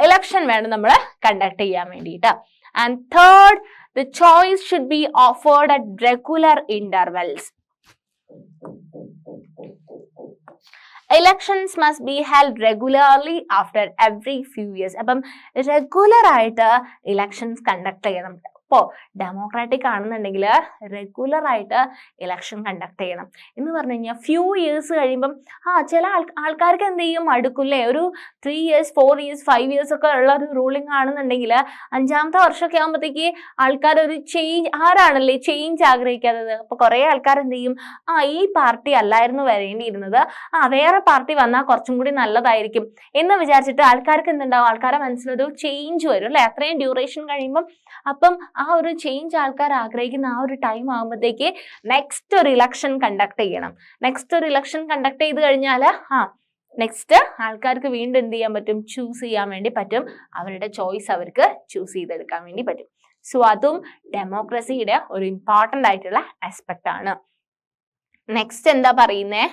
ഇലക്ഷൻ വേണം നമ്മൾ കണ്ടക്ട് ചെയ്യാൻ വേണ്ടിയിട്ട്. And third, the choice should be offered at regular intervals. Elections must be held regularly after every few years. അപ്പം regular ആയിട്ട് elections conduct ചെയ്യണം. ഇപ്പോൾ ഡെമോക്രാറ്റിക് ആണെന്നുണ്ടെങ്കിൽ റെഗുലർ ആയിട്ട് ഇലക്ഷൻ കണ്ടക്ട് ചെയ്യണം എന്ന് പറഞ്ഞു കഴിഞ്ഞാൽ ഫ്യൂ ഇയേഴ്സ് കഴിയുമ്പം ചില ആൾക്കാർക്ക് എന്ത് ചെയ്യും, മടുക്കില്ലേ. ഒരു 3 years 4 years 5 years ഒക്കെ ഉള്ള ഒരു റൂളിംഗ് ആണെന്നുണ്ടെങ്കിൽ 5ാമത്തെ വർഷമൊക്കെ ആകുമ്പോഴത്തേക്ക് ആൾക്കാർ ഒരു ചേഞ്ച്, ആരാണല്ലേ ചേഞ്ച് ആഗ്രഹിക്കാത്തത്. അപ്പൊ കുറെ ആൾക്കാർ എന്ത് ചെയ്യും, ഈ പാർട്ടി അല്ലായിരുന്നു വരേണ്ടിയിരുന്നത്, വേറെ പാർട്ടി വന്നാൽ കുറച്ചും കൂടി നല്ലതായിരിക്കും എന്ന് വിചാരിച്ചിട്ട് ആൾക്കാർക്ക് എന്തുണ്ടാവും, ആൾക്കാരുടെ മനസ്സിലൊരു ചേഞ്ച് വരും അല്ലെ. അത്രയും ഡ്യൂറേഷൻ കഴിയുമ്പം അപ്പം ഒരു ചേഞ്ച് ആൾക്കാർ ആഗ്രഹിക്കുന്ന ഒരു ടൈം ആകുമ്പോഴത്തേക്ക് നെക്സ്റ്റ് ഒരു ഇലക്ഷൻ കണ്ടക്ട് ചെയ്യണം. നെക്സ്റ്റ് ഒരു ഇലക്ഷൻ കണ്ടക്ട് ചെയ്ത് കഴിഞ്ഞാൽ നെക്സ്റ്റ് ആൾക്കാർക്ക് വീണ്ടും എന്ത് ചെയ്യാൻ പറ്റും, ചൂസ് ചെയ്യാൻ വേണ്ടി പറ്റും. അവരുടെ ചോയ്സ് അവർക്ക് ചൂസ് ചെയ്തെടുക്കാൻ വേണ്ടി പറ്റും. സോ അതും ഡെമോക്രസിയുടെ ഒരു ഇമ്പോർട്ടൻ്റ് ആയിട്ടുള്ള ആസ്പെക്ട് ആണ്. നെക്സ്റ്റ് എന്താ പറയുന്നേ,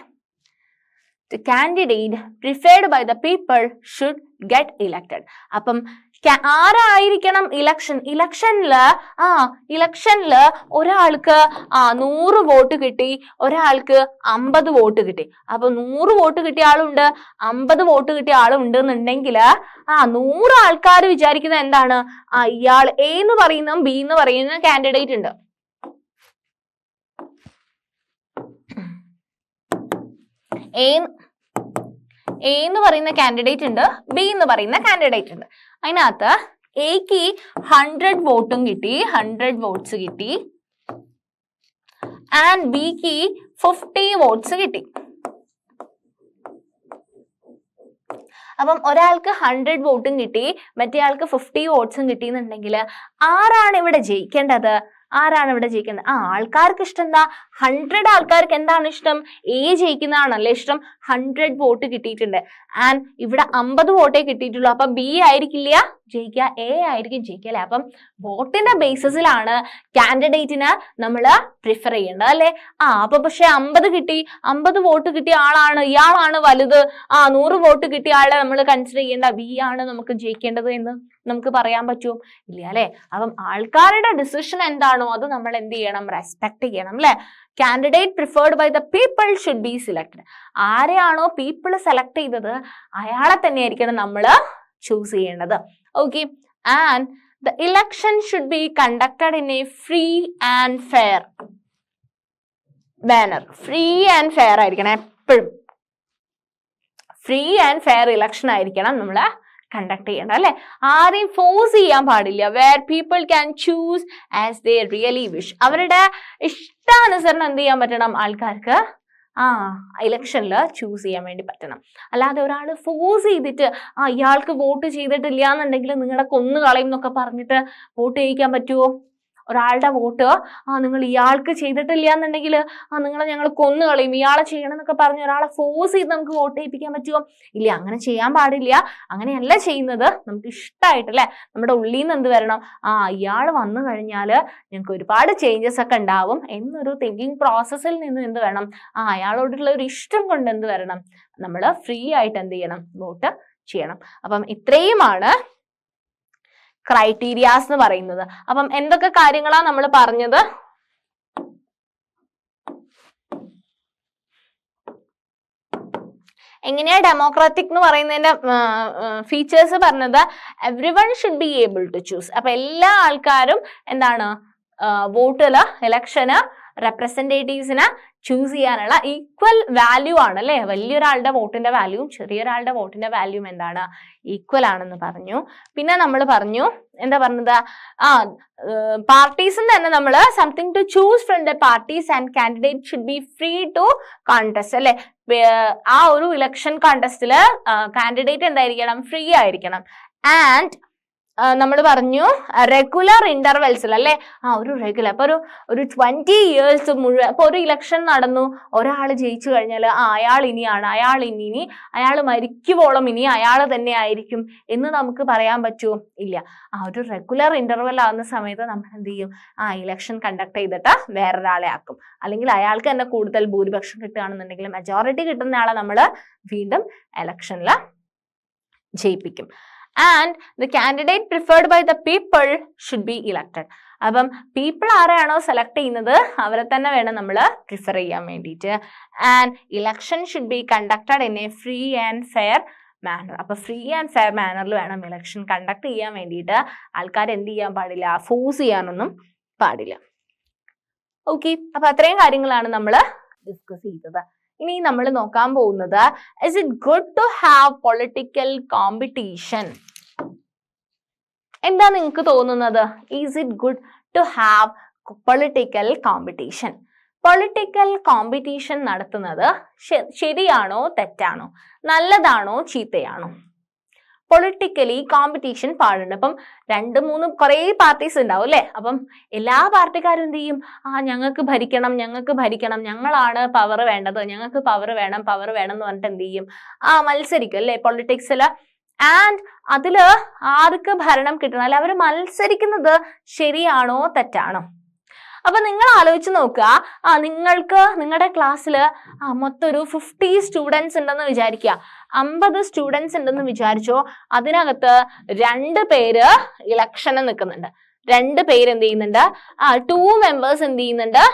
the candidate preferred by the people should get elected. അപ്പം ആരായിരിക്കണം ഇലക്ഷനില് ഒരാൾക്ക് 100 വോട്ട് കിട്ടി, ഒരാൾക്ക് 50 വോട്ട് കിട്ടി. അപ്പൊ 100 വോട്ട് കിട്ടിയ ആളുണ്ട്, 50 വോട്ട് കിട്ടിയ ആളുണ്ട് എന്നുണ്ടെങ്കിൽ 100 ആൾക്കാർ വിചാരിക്കുന്നത് എന്താണ്, ഇയാൾ എ എന്ന് പറയുന്ന ബി എന്ന് പറയുന്ന കാൻഡിഡേറ്റ് ഉണ്ട്. എ എന്ന് പറയുന്ന കാൻഡിഡേറ്റ് ഉണ്ട്, ബി എന്ന് പറയുന്ന കാൻഡിഡേറ്റ് ഉണ്ട്. അതിനകത്ത് എക്ക് 100 വോട്ടും കിട്ടി, 100 വോട്ട്സ് കിട്ടി. ആൻഡ് ബിക്ക് 50 വോട്ട്സ് കിട്ടി. അപ്പം ഒരാൾക്ക് 100 വോട്ടും കിട്ടി, മറ്റേ ആൾക്ക് 50 വോട്ട്സും കിട്ടിയെന്നുണ്ടെങ്കിൽ ആരാണ് ഇവിടെ ജയിക്കേണ്ടത്? ആൾക്കാർക്ക് ഇഷ്ടം എന്താ? 100 ആൾക്കാർക്ക് എന്താണ് ഇഷ്ടം? എ ജയിക്കുന്നതാണല്ലേ ഇഷ്ടം. 100 വോട്ട് കിട്ടിയിട്ടുണ്ട്. ആൻഡ് ഇവിടെ 50 വോട്ടേ കിട്ടിയിട്ടുള്ളൂ. അപ്പൊ ബി ആയിരിക്കില്ല ജയിക്കുക, എ ആയിരിക്കും ജയിക്കുക അല്ലെ. അപ്പം വോട്ടിന്റെ ബേസിസിലാണ് കാൻഡിഡേറ്റിനെ നമ്മൾ പ്രിഫർ ചെയ്യേണ്ടത് അല്ലെ. അപ്പൊ പക്ഷെ 50 വോട്ട് കിട്ടിയ ഇയാളാണ് വലുത്, 100 വോട്ട് കിട്ടിയ ആളെ നമ്മൾ കൺസിഡർ ചെയ്യേണ്ട, ബി ആണ് നമുക്ക് ജയിക്കേണ്ടത് എന്ന് നമുക്ക് പറയാൻ പറ്റുമോ? ഇല്ല അല്ലെ. അപ്പം ആൾക്കാരുടെ ഡിസിഷൻ എന്താണോ അത് നമ്മൾ എന്ത് ചെയ്യണം, റെസ്പെക്ട് ചെയ്യണം അല്ലെ. Candidate preferred by the people should be selected. ആരെയാണോ പീപ്പിൾ സെലക്ട് ചെയ്തത് അയാളെ തന്നെ ആയിരിക്കണം നമ്മൾ ചൂസ് ചെയ്യേണ്ടത്. Okay. And the election should be conducted in a free and fair manner. Free and fair ആയിരിക്കണം എപ്പോഴും. ഫ്രീ ആൻഡ് ഫെയർ ഇലക്ഷൻ ആയിരിക്കണം നമ്മൾ കണ്ടക്ട് ചെയ്യണം അല്ലെ. ആരെയും ഫോഴ്സ് ചെയ്യാൻ പാടില്ല. Where people can choose as they really wish. അവരുടെ ഇഷ്ടാനുസരണം എന്ത് ചെയ്യാൻ പറ്റണം, ആൾക്കാർക്ക് ഇലക്ഷനിൽ ചൂസ് ചെയ്യാൻ വേണ്ടി പറ്റണം. അല്ലാതെ ഒരാൾ ഫോഴ്സ് ചെയ്തിട്ട് ഇയാൾക്ക് വോട്ട് ചെയ്തിട്ടില്ല എന്നുണ്ടെങ്കിൽ നിങ്ങളെ കൊന്നു കളയും എന്നൊക്കെ പറഞ്ഞിട്ട് വോട്ട് ചെയ്യിക്കാൻ പറ്റുമോ? ഒരാളുടെ വോട്ട് നിങ്ങൾ ഇയാൾക്ക് ചെയ്തിട്ടില്ല എന്നുണ്ടെങ്കിൽ നിങ്ങളെ ഞങ്ങൾ കൊന്നു കളയും, ഇയാളെ ചെയ്യണം എന്നൊക്കെ പറഞ്ഞ് ഒരാളെ ഫോഴ്സ് ചെയ്ത് നമുക്ക് വോട്ട് ചെയ്യിപ്പിക്കാൻ പറ്റുമോ? ഇല്ല, അങ്ങനെ ചെയ്യാൻ പാടില്ല. അങ്ങനെയല്ല ചെയ്യുന്നത്. നമുക്ക് ഇഷ്ടമായിട്ടല്ലേ നമ്മുടെ ഉള്ളിൽ നിന്ന് എന്ത് വരണം, ഇയാൾ വന്നു കഴിഞ്ഞാൽ ഞങ്ങൾക്ക് ഒരുപാട് ചേഞ്ചസ് ഒക്കെ ഉണ്ടാവും എന്നൊരു തിങ്കിങ് പ്രോസസ്സിൽ നിന്ന് എന്ത് വേണം, അയാളോടുള്ള ഒരു ഇഷ്ടം കൊണ്ട് എന്ത് വരണം, നമ്മൾ ഫ്രീ ആയിട്ട് എന്ത് ചെയ്യണം, വോട്ട് ചെയ്യണം. അപ്പം ഇത്രയുമാണ് ക്രൈറ്റീരിയാസ് എന്ന് പറയുന്നത്. അപ്പം എന്തൊക്കെ കാര്യങ്ങളാണ് നമ്മൾ പറഞ്ഞത്? എങ്ങനെയാ ഡെമോക്രാറ്റിക് എന്ന് പറയുന്നതിന്റെ ഫീച്ചേഴ്സ് പറഞ്ഞത്? Everyone should be able to choose. അപ്പൊ എല്ലാ ആൾക്കാരും എന്താണ്, വോട്ടില് ഇലക്ഷന് റെപ്രസെന്റേറ്റീവ്സിനെ ചൂസ് ചെയ്യാനുള്ള ഈക്വൽ വാല്യൂ ആണ് അല്ലെ. വലിയൊരാളുടെ വോട്ടിന്റെ വാല്യൂവും ചെറിയൊരാളുടെ വോട്ടിന്റെ വാല്യൂവും എന്താണ്, ഈക്വൽ ആണെന്ന് പറഞ്ഞു. പിന്നെ നമ്മൾ പറഞ്ഞു, എന്താ പറഞ്ഞത്, പാർട്ടീസും തന്നെ നമ്മൾ something to choose from the parties and candidate should be free to contest അല്ലെ. ആ ഒരു ഇലക്ഷൻ കോൺടെസ്റ്റില് കാൻഡിഡേറ്റ് എന്തായിരിക്കണം, ഫ്രീ ആയിരിക്കണം. ആൻഡ് നമ്മൾ പറഞ്ഞു റെഗുലർ ഇന്റർവെൽസിൽ അല്ലെ, ഒരു റെഗുലർ, അപ്പൊ ഒരു 20 years മുഴുവൻ, അപ്പൊ ഒരു ഇലക്ഷൻ നടന്നു, ഒരാൾ ജയിച്ചു കഴിഞ്ഞാൽ അയാൾ ഇനിയാണ്, അയാൾ മരിക്കുവോളം ഇനി അയാൾ തന്നെ ആയിരിക്കും എന്ന് നമുക്ക് പറയാൻ പറ്റുമോ? ഇല്ല. ഒരു റെഗുലർ ഇന്റർവെൽ ആവുന്ന സമയത്ത് നമ്മൾ എന്ത് ചെയ്യും, ഇലക്ഷൻ കണ്ടക്ട് ചെയ്തിട്ട് വേറൊരാളെ ആക്കും. അല്ലെങ്കിൽ അയാൾക്ക് തന്നെ കൂടുതൽ ഭൂരിപക്ഷം കിട്ടുകയാണെന്നുണ്ടെങ്കിൽ മെജോറിറ്റി കിട്ടുന്ന ആളെ നമ്മൾ വീണ്ടും ഇലക്ഷനിൽ ജയിപ്പിക്കും. And the candidate preferred by the people should be elected. അപ്പം പീപ്പിൾ ആരെയാണോ സെലക്ട് ചെയ്യുന്നത് അവരെ തന്നെ വേണം നമ്മൾ പ്രിഫർ ചെയ്യാൻ വേണ്ടിയിട്ട്. And election should be conducted in a free and fair manner. അപ്പൊ ഫ്രീ ആൻഡ് ഫെയർ മാനറിൽ വേണം ഇലക്ഷൻ കണ്ടക്ട് ചെയ്യാൻ വേണ്ടിയിട്ട്. ആൾക്കാർ എന്ത് ചെയ്യാൻ പാടില്ല, ഫോഴ്സ് ചെയ്യാനൊന്നും പാടില്ല. ഓക്കെ, അപ്പൊ അത്രയും കാര്യങ്ങളാണ് നമ്മൾ ഡിസ്കസ് ചെയ്തത്. ഇനി നമ്മൾ നോക്കാൻ പോകുന്നത്, is it good to have political competition? എന്താ നിങ്ങൾക്ക് തോന്നുന്നത്? Is it good to have political competition? Political competition നടത്തുന്നത് ശരിയാണോ തെറ്റാണോ, നല്ലതാണോ ചീത്തയാണോ? Politically competition പാടുണ്ട്. അപ്പം 2-3 കുറേ പാർട്ടീസ് ഉണ്ടാവും അല്ലെ. അപ്പം എല്ലാ പാർട്ടിക്കാരും എന്ത് ചെയ്യും, ഞങ്ങൾക്ക് ഭരിക്കണം, ഞങ്ങളാണ് പവർ വേണ്ടത്, ഞങ്ങൾക്ക് പവർ വേണം എന്ന് പറഞ്ഞിട്ട് എന്ത് ചെയ്യും, മത്സരിക്കും അല്ലെ പൊളിറ്റിക്സില്. ആൻഡ് അതില് ആർക്ക് ഭരണം കിട്ടണം, അല്ലെ അവർ മത്സരിക്കുന്നത് ശരിയാണോ തെറ്റാണോ? അപ്പൊ നിങ്ങൾ ആലോചിച്ച് നോക്കുക, നിങ്ങൾക്ക് നിങ്ങളുടെ ക്ലാസ്സിൽ മൊത്തം ഒരു 50 സ്റ്റുഡൻസ് ഉണ്ടെന്ന് വിചാരിക്കുക, 50 സ്റ്റുഡൻസ് ഉണ്ടെന്ന് വിചാരിച്ചോ. അതിനകത്ത് 2 പേര് ഇലക്ഷന് നിൽക്കുന്നുണ്ട്, 2 പേര് എന്ത് ചെയ്യുന്നുണ്ട്, 2 മെമ്പേഴ്സ് എന്ത് ചെയ്യുന്നുണ്ട്,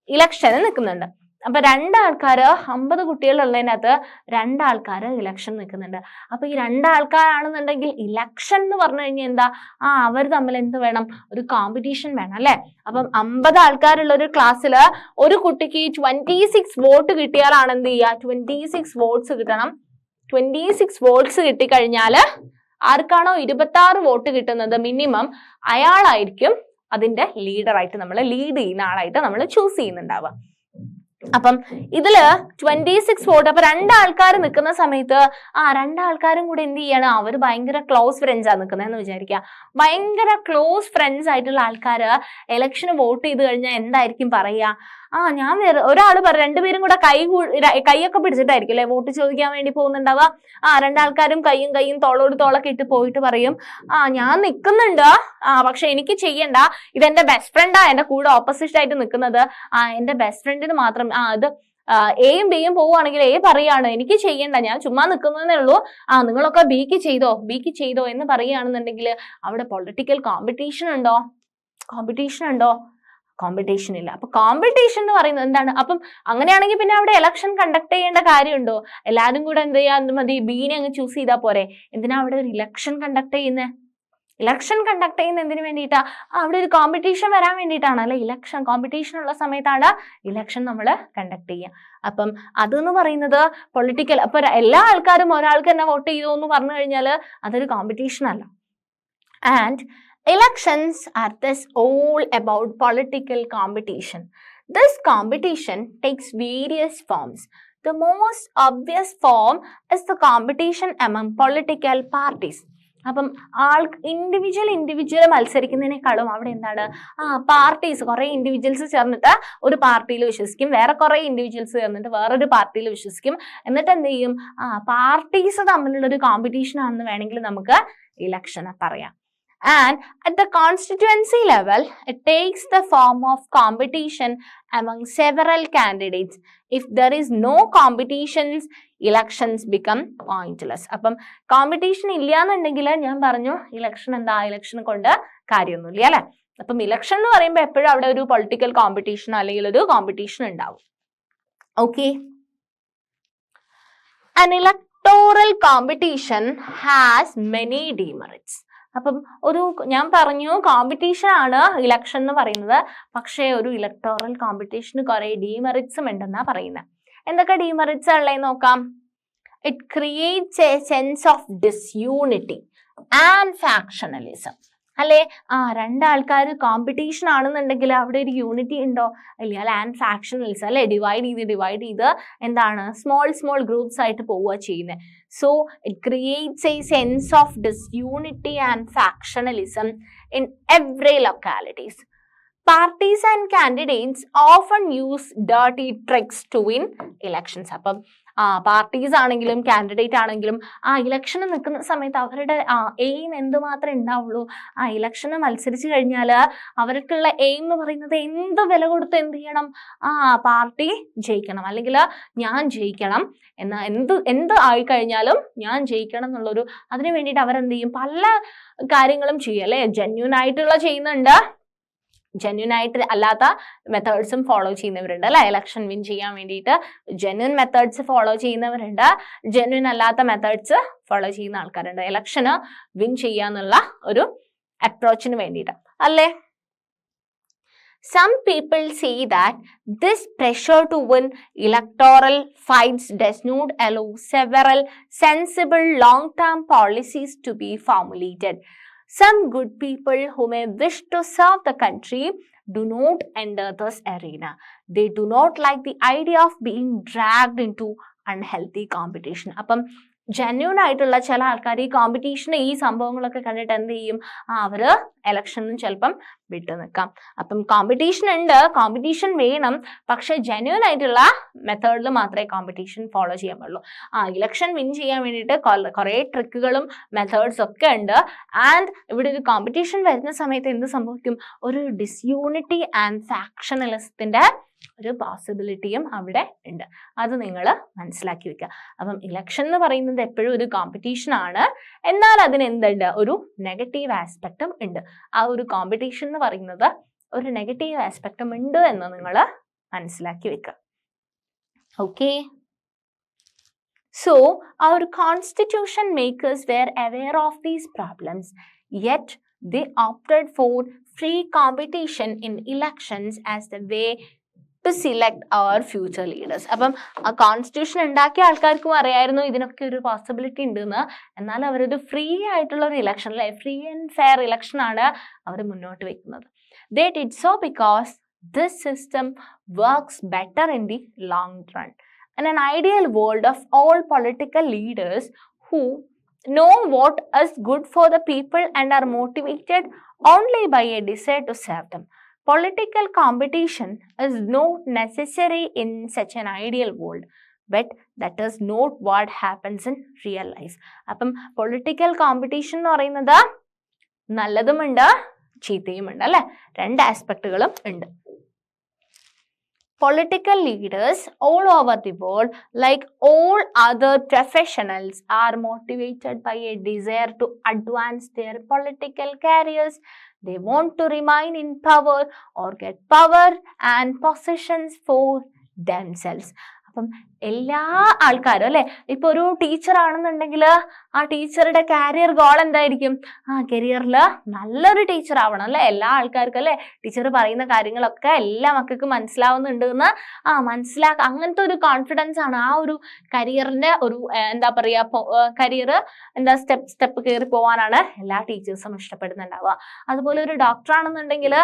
ഇലക്ഷന് നിൽക്കുന്നുണ്ട്. അപ്പൊ 2 ആൾക്കാര്, 50 കുട്ടികളുള്ളതിനകത്ത് 2 ആൾക്കാര് ഇലക്ഷൻ നിൽക്കുന്നുണ്ട്. അപ്പൊ ഈ 2 ആൾക്കാരാണെന്നുണ്ടെങ്കിൽ ഇലക്ഷൻ എന്ന് പറഞ്ഞു കഴിഞ്ഞാൽ എന്താ, അവർ തമ്മിൽ എന്ത് വേണം, ഒരു കോമ്പറ്റീഷൻ വേണം അല്ലെ. അപ്പം 50 ആൾക്കാരുള്ള ഒരു ക്ലാസ്സില് ഒരു കുട്ടിക്ക് 26 വോട്ട് കിട്ടിയാലാണ് എന്ത് ചെയ്യുക, 26 വോട്ട്സ് കിട്ടണം. 26 വോട്ട്സ് കിട്ടിക്കഴിഞ്ഞാല് ആർക്കാണോ 26 വോട്ട് കിട്ടുന്നത് മിനിമം, അയാളായിരിക്കും അതിന്റെ ലീഡറായിട്ട്, നമ്മൾ ലീഡ് ചെയ്യുന്ന ആളായിട്ട് നമ്മൾ ചൂസ് ചെയ്യുന്നുണ്ടാവുക. അപ്പം ഇതില് 26 വോട്ട്, അപ്പൊ 2 ആൾക്കാർ നിൽക്കുന്ന സമയത്ത് 2 ആൾക്കാരും കൂടെ എന്ത് ചെയ്യാണ്, അവർ ഭയങ്കര ക്ലോസ് ഫ്രണ്ട്സാണ് നിൽക്കുന്നതെന്ന് വിചാരിക്കുക. ഭയങ്കര ക്ലോസ് ഫ്രണ്ട്സ് ആയിട്ടുള്ള ആൾക്കാര് ഇലക്ഷന് വോട്ട് ചെയ്ത് കഴിഞ്ഞാൽ എന്തായിരിക്കും പറയുക, ഞാൻ ഒരാൾ 2 പേരും കൂടെ കൈയൊക്കെ പിടിച്ചിട്ടായിരിക്കും അല്ലെ വോട്ട് ചോദിക്കാൻ വേണ്ടി പോകുന്നുണ്ടാവുക. 2 ആൾക്കാരും കൈയും തോളോട് തോളൊക്കെ ഇട്ട് പോയിട്ട് പറയും, ഞാൻ നിൽക്കുന്നുണ്ട്, പക്ഷെ എനിക്ക് ചെയ്യണ്ട, ഇതെന്റെ ബെസ്റ്റ് ഫ്രണ്ടാ എന്റെ കൂടെ ഓപ്പോസിറ്റ് ആയിട്ട് നിൽക്കുന്നത്, എന്റെ ബെസ്റ്റ് ഫ്രണ്ടിന് മാത്രം ഇത് എയും ബിയും പോവുകയാണെങ്കിൽ എ പറയാണ് എനിക്ക് ചെയ്യണ്ട, ഞാൻ ചുമ്മാ നിൽക്കുന്നതേ ഉള്ളൂ, നിങ്ങളൊക്കെ ബിക്ക് ചെയ്തോ എന്ന് പറയുകയാണെന്നുണ്ടെങ്കിൽ അവിടെ പൊളിറ്റിക്കൽ കോമ്പറ്റീഷൻ ഉണ്ടോ? കോമ്പറ്റീഷൻ ഇല്ല. അപ്പൊ കോമ്പറ്റീഷൻ എന്ന് പറയുന്നത് എന്താണ്? അപ്പം അങ്ങനെയാണെങ്കിൽ പിന്നെ അവിടെ ഇലക്ഷൻ കണ്ടക്ട് ചെയ്യേണ്ട കാര്യമുണ്ടോ? എല്ലാവരും കൂടെ എന്ത് ചെയ്യാൻ മതി, ബീനെ അങ്ങ് ചൂസ് ചെയ്താൽ പോരെ. എന്തിനാ അവിടെ ഒരു ഇലക്ഷൻ കണ്ടക്ട് ചെയ്യുന്നത്? ഇലക്ഷൻ കണ്ടക്ട് ചെയ്യുന്ന എന്തിനു വേണ്ടിയിട്ടാ? അവിടെ ഒരു കോമ്പറ്റീഷൻ വരാൻ വേണ്ടിയിട്ടാണ് അല്ലെ. ഇലക്ഷൻ കോമ്പറ്റീഷൻ ഉള്ള സമയത്താണ് ഇലക്ഷൻ നമ്മൾ കണ്ടക്ട് ചെയ്യുക. അപ്പം അതെന്ന് പറയുന്നത് പൊളിറ്റിക്കൽ, അപ്പൊ എല്ലാ ആൾക്കാരും ഒരാൾക്ക് തന്നെ വോട്ട് ചെയ്തോ എന്ന് പറഞ്ഞു കഴിഞ്ഞാൽ അതൊരു കോമ്പറ്റീഷൻ അല്ല. And Elections are thus all about political competition. This competition takes various forms. The most obvious form is the competition among political parties. അപ്പം ഇൻഡിവിജ്വൽ മത്സരിക്കുന്നതിനേക്കാളും അവിടെ എന്താണ് പാർട്ടീസ്, കുറെ ഇൻഡിവിജ്വൽസ് ചേർന്നിട്ട് ഒരു പാർട്ടിയിൽ വിശ്വസിക്കും, വേറെ കുറെ ഇൻഡിവിജ്വൽസ് ചേർന്നിട്ട് വേറൊരു പാർട്ടിയിൽ വിശ്വസിക്കും. എന്നിട്ട് എന്ത് ചെയ്യും, പാർട്ടീസ് തമ്മിലുള്ള ഒരു കോമ്പറ്റീഷൻ ആണെന്ന് വേണമെങ്കിൽ നമുക്ക് ഇലക്ഷനെ പറയാം. And at the constituency level, it takes the form of competition among several candidates. If there is no competitions, elections become pointless. അപ്പം കോമ്പറ്റീഷൻ ഇല്ലാന്നുണ്ടെങ്കിൽ ഞാൻ പറഞ്ഞു ഇലക്ഷൻ കൊണ്ട് കാര്യമൊന്നുമില്ല അല്ലെ. അപ്പം ഇലക്ഷൻ എന്ന് പറയുമ്പോൾ എപ്പോഴും അവിടെ ഒരു പൊളിറ്റിക്കൽ കോമ്പറ്റീഷൻ അല്ലെങ്കിൽ ഒരു കോമ്പറ്റീഷൻ ഉണ്ടാവും. Okay, an electoral competition has many demerits. അപ്പം ഞാൻ പറഞ്ഞു കോമ്പറ്റീഷൻ ആണ് ഇലക്ഷൻ എന്ന് പറയുന്നത്, പക്ഷേ ഒരു ഇലക്ടോറൽ കോമ്പറ്റീഷന് കുറെ ഡീമെറിറ്റ്സും ഉണ്ടെന്നാ പറയുന്നത്. എന്തൊക്കെ ഡീമെറിറ്റ്സ് ഉള്ളത് നോക്കാം. It creates a sense of disunity and factionalism. അല്ലെ, രണ്ടാൾക്കാർ കോമ്പറ്റീഷൻ ആണെന്നുണ്ടെങ്കിൽ അവിടെ ഒരു യൂണിറ്റി ഉണ്ടോ ഇല്ല. അല്ലെ, ആൻഡ് ഫാക്ഷണലിസം അല്ലെ, ഡിവൈഡ് ചെയ്ത് എന്താണ് സ്മോൾ ഗ്രൂപ്പ്സ് ആയിട്ട് പോവുക ചെയ്യുന്നത്. So it creates a sense of disunity and factionalism in every localities. Parties and candidates often use dirty tricks to win elections. അപ്പം പാർട്ടീസ് ആണെങ്കിലും കാൻഡിഡേറ്റ് ആണെങ്കിലും ഇലക്ഷന് നിൽക്കുന്ന സമയത്ത് അവരുടെ എയിം എന്തുമാത്രം ഉണ്ടാവുള്ളൂ, ഇലക്ഷന് മത്സരിച്ച് കഴിഞ്ഞാൽ അവർക്കുള്ള എയിം എന്ന് പറയുന്നത് എന്ത് വില കൊടുത്ത് എന്ത് ചെയ്യണം, പാർട്ടി ജയിക്കണം, അല്ലെങ്കിൽ ഞാൻ ജയിക്കണം എന്ത് ആയിക്കഴിഞ്ഞാലും ഞാൻ ജയിക്കണം എന്നുള്ളൊരു അതിനു വേണ്ടിയിട്ട് അവരെന്ത് ചെയ്യും, പല കാര്യങ്ങളും ചെയ്യും അല്ലെ. ജെന്യൂൻ ആയിട്ടുള്ള ചെയ്യുന്നുണ്ട്, ജെന്യൂൻ ആയിട്ട് അല്ലാത്ത മെത്തേഡ്സും ഫോളോ ചെയ്യുന്നവരുണ്ട് അല്ലെ. ഇലക്ഷൻ വിൻ ചെയ്യാൻ വേണ്ടിയിട്ട് ജെന്യൂൻ മെത്തേഡ്സ് ഫോളോ ചെയ്യുന്നവരുണ്ട്, ജെന്യൂൻ അല്ലാത്ത മെത്തേഡ്സ് ഫോളോ ചെയ്യുന്ന ആൾക്കാരുണ്ട് ഇലക്ഷന് വിൻ ചെയ്യാന്നുള്ള ഒരു അപ്രോച്ചിന് വേണ്ടിയിട്ട് അല്ലേ. Some people say that this pressure to win electoral fights does not allow several sensible long-term policies to be formulated. Some good people who may wish to serve the country do not enter this arena. They do not like the idea of being dragged into unhealthy competition. അപ്പം genuine ആയിട്ടുള്ള ചില ആൾക്കാർ ഈ competition ഈ സംഭവങ്ങളൊക്കെ കണ്ടിട്ട് എന്ത് ചെയ്യും, അവര് ഇലക്ഷനും ചിലപ്പം വിട്ടു നിൽക്കാം. അപ്പം കോമ്പറ്റീഷൻ ഉണ്ട്, കോമ്പറ്റീഷൻ വേണം, പക്ഷെ ജെന്യൂൻ ആയിട്ടുള്ള മെത്തേഡിൽ മാത്രമേ കോമ്പറ്റീഷൻ ഫോളോ ചെയ്യാൻ പാടുള്ളൂ. ഇലക്ഷൻ വിൻ ചെയ്യാൻ വേണ്ടിയിട്ട് കുറെ ട്രിക്കുകളും മെത്തേഡ്സ് ഒക്കെ ഉണ്ട്. ആൻഡ് ഇവിടെ ഒരു കോമ്പറ്റീഷൻ വരുന്ന സമയത്ത് എന്ത് സംഭവിക്കും, ഒരു ഡിസ്യൂണിറ്റി ആൻഡ് ഫാക്ഷണലിസത്തിന്റെ ഒരു പോസിബിലിറ്റിയും അവിടെ ഉണ്ട്. അത് നിങ്ങൾ മനസ്സിലാക്കി വെക്കുക. അപ്പം ഇലക്ഷൻ എന്ന് പറയുന്നത് എപ്പോഴും ഒരു കോമ്പറ്റീഷൻ ആണ്, എന്നാൽ അതിന് എന്തുണ്ട്, ഒരു നെഗറ്റീവ് ആസ്പെക്റ്റും ഉണ്ട്. ആ ഒരു കോമ്പറ്റീഷൻ എന്ന് പറയുന്നത് ഒരു നെഗറ്റീവ് ആസ്പെക്റ്റും ഉണ്ട് എന്ന് നിങ്ങൾ മനസ്സിലാക്കി വെക്കുക. Okay, so our constitution makers were aware of these problems, yet they opted for free competition in elections as the way to select our future leaders. അപ്പം ആ കോൺസ്റ്റിറ്റ്യൂഷൻ ഉണ്ടാക്കിയ ആൾക്കാർക്കും അറിയായിരുന്നു ഇതിനൊക്കെ ഒരു പോസിബിലിറ്റി ഉണ്ടെന്ന്, എന്നാൽ അവരൊരു ഫ്രീ ആയിട്ടുള്ള ഒരു ഇലക്ഷൻ അല്ലെ, ഫ്രീ ആൻഡ് ഫെയർ ഇലക്ഷൻ ആണ് അവർ മുന്നോട്ട് വെക്കുന്നത്. They did so because this system works better in the long run. In an ideal world of all political leaders who know what is good for the people and are motivated only by a desire to serve them, political competition is not necessary in such an ideal world, but that is not what happens in real life. അപ്പം political competition എന്ന് പറയുന്നത് നല്ലതുമുണ്ട് ചീത്തയുമുണ്ട് അല്ലെ, രണ്ട് ആസ്പെക്റ്റുകളും ഉണ്ട്. Political leaders all over the world, like all other professionals, are motivated by a desire to advance their political careers. They want to remain in power or get power and positions for themselves. അപ്പം എല്ലാ ആൾക്കാരും അല്ലെ, ഇപ്പൊ ഒരു teacher ആണെന്നുണ്ടെങ്കിൽ ആ ടീച്ചറുടെ career goal എന്തായിരിക്കും? കരിയറിൽ നല്ലൊരു ടീച്ചർ ആവണം അല്ലെ. എല്ലാ ആൾക്കാർക്കും അല്ലെ ടീച്ചർ പറയുന്ന കാര്യങ്ങളൊക്കെ എല്ലാ മക്കൾക്കും മനസ്സിലാവുന്നുണ്ട് എന്ന് അങ്ങനത്തെ ഒരു കോൺഫിഡൻസ് ആണ് ആ ഒരു കരിയറിന്റെ ഒരു എന്താ പറയാ കരിയർ സ്റ്റെപ്പ് കയറി പോവാനാണ് എല്ലാ ടീച്ചേഴ്സും ഇഷ്ടപ്പെടുന്നുണ്ടാവുക. അതുപോലെ ഒരു ഡോക്ടർ ആണെന്നുണ്ടെങ്കിൽ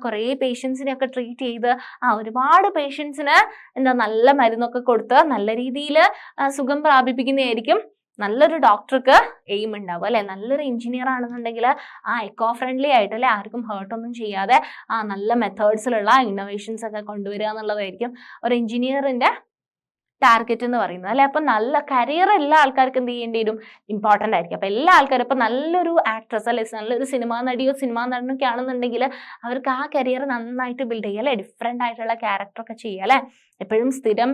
കുറേ പേഷ്യൻസിനെ ഒക്കെ ട്രീറ്റ് ചെയ്ത് ഒരുപാട് പേഷ്യൻസിന് നല്ല മരുന്നൊക്കെ കൊടുത്ത് നല്ല രീതിയിൽ സുഖം പ്രാപിപ്പിക്കുന്നതായിരിക്കും നല്ലൊരു ഡോക്ടർക്ക് എയിം ഉണ്ടാവും അല്ലെ. നല്ലൊരു എഞ്ചിനീയർ ആണെന്നുണ്ടെങ്കിൽ എക്കോ ഫ്രണ്ട്ലി ആയിട്ട് അല്ലെ, ആർക്കും ഹേർട്ട് ഒന്നും ചെയ്യാതെ നല്ല മെത്തേഡ്സിലുള്ള ഇന്നോവേഷൻസ് ഒക്കെ കൊണ്ടുവരിക എന്നുള്ളതായിരിക്കും ഒരു എഞ്ചിനീയറിന്റെ ടാർഗറ്റ് എന്ന് പറയുന്നത് അല്ലെ. അപ്പൊ നല്ല കരിയർ എല്ലാ ആൾക്കാർക്കും എന്ത് ചെയ്യേണ്ടി വരും? ഇമ്പോർട്ടന്റ് ആയിരിക്കും. അപ്പൊ എല്ലാ ആൾക്കാരും ഇപ്പൊ നല്ലൊരു ആക്ട്രസ് അല്ലെ, നല്ലൊരു സിനിമാ നടിയോ സിനിമാ നടനൊക്കെ ആണെന്നുണ്ടെങ്കിൽ അവർക്ക് ആ കരിയർ നന്നായിട്ട് ബിൽഡ് ചെയ്യുക അല്ലെ, ഡിഫറെന്റ് ആയിട്ടുള്ള ക്യാരക്ടർ ഒക്കെ ചെയ്യുക അല്ലെ. എപ്പോഴും സ്ഥിരം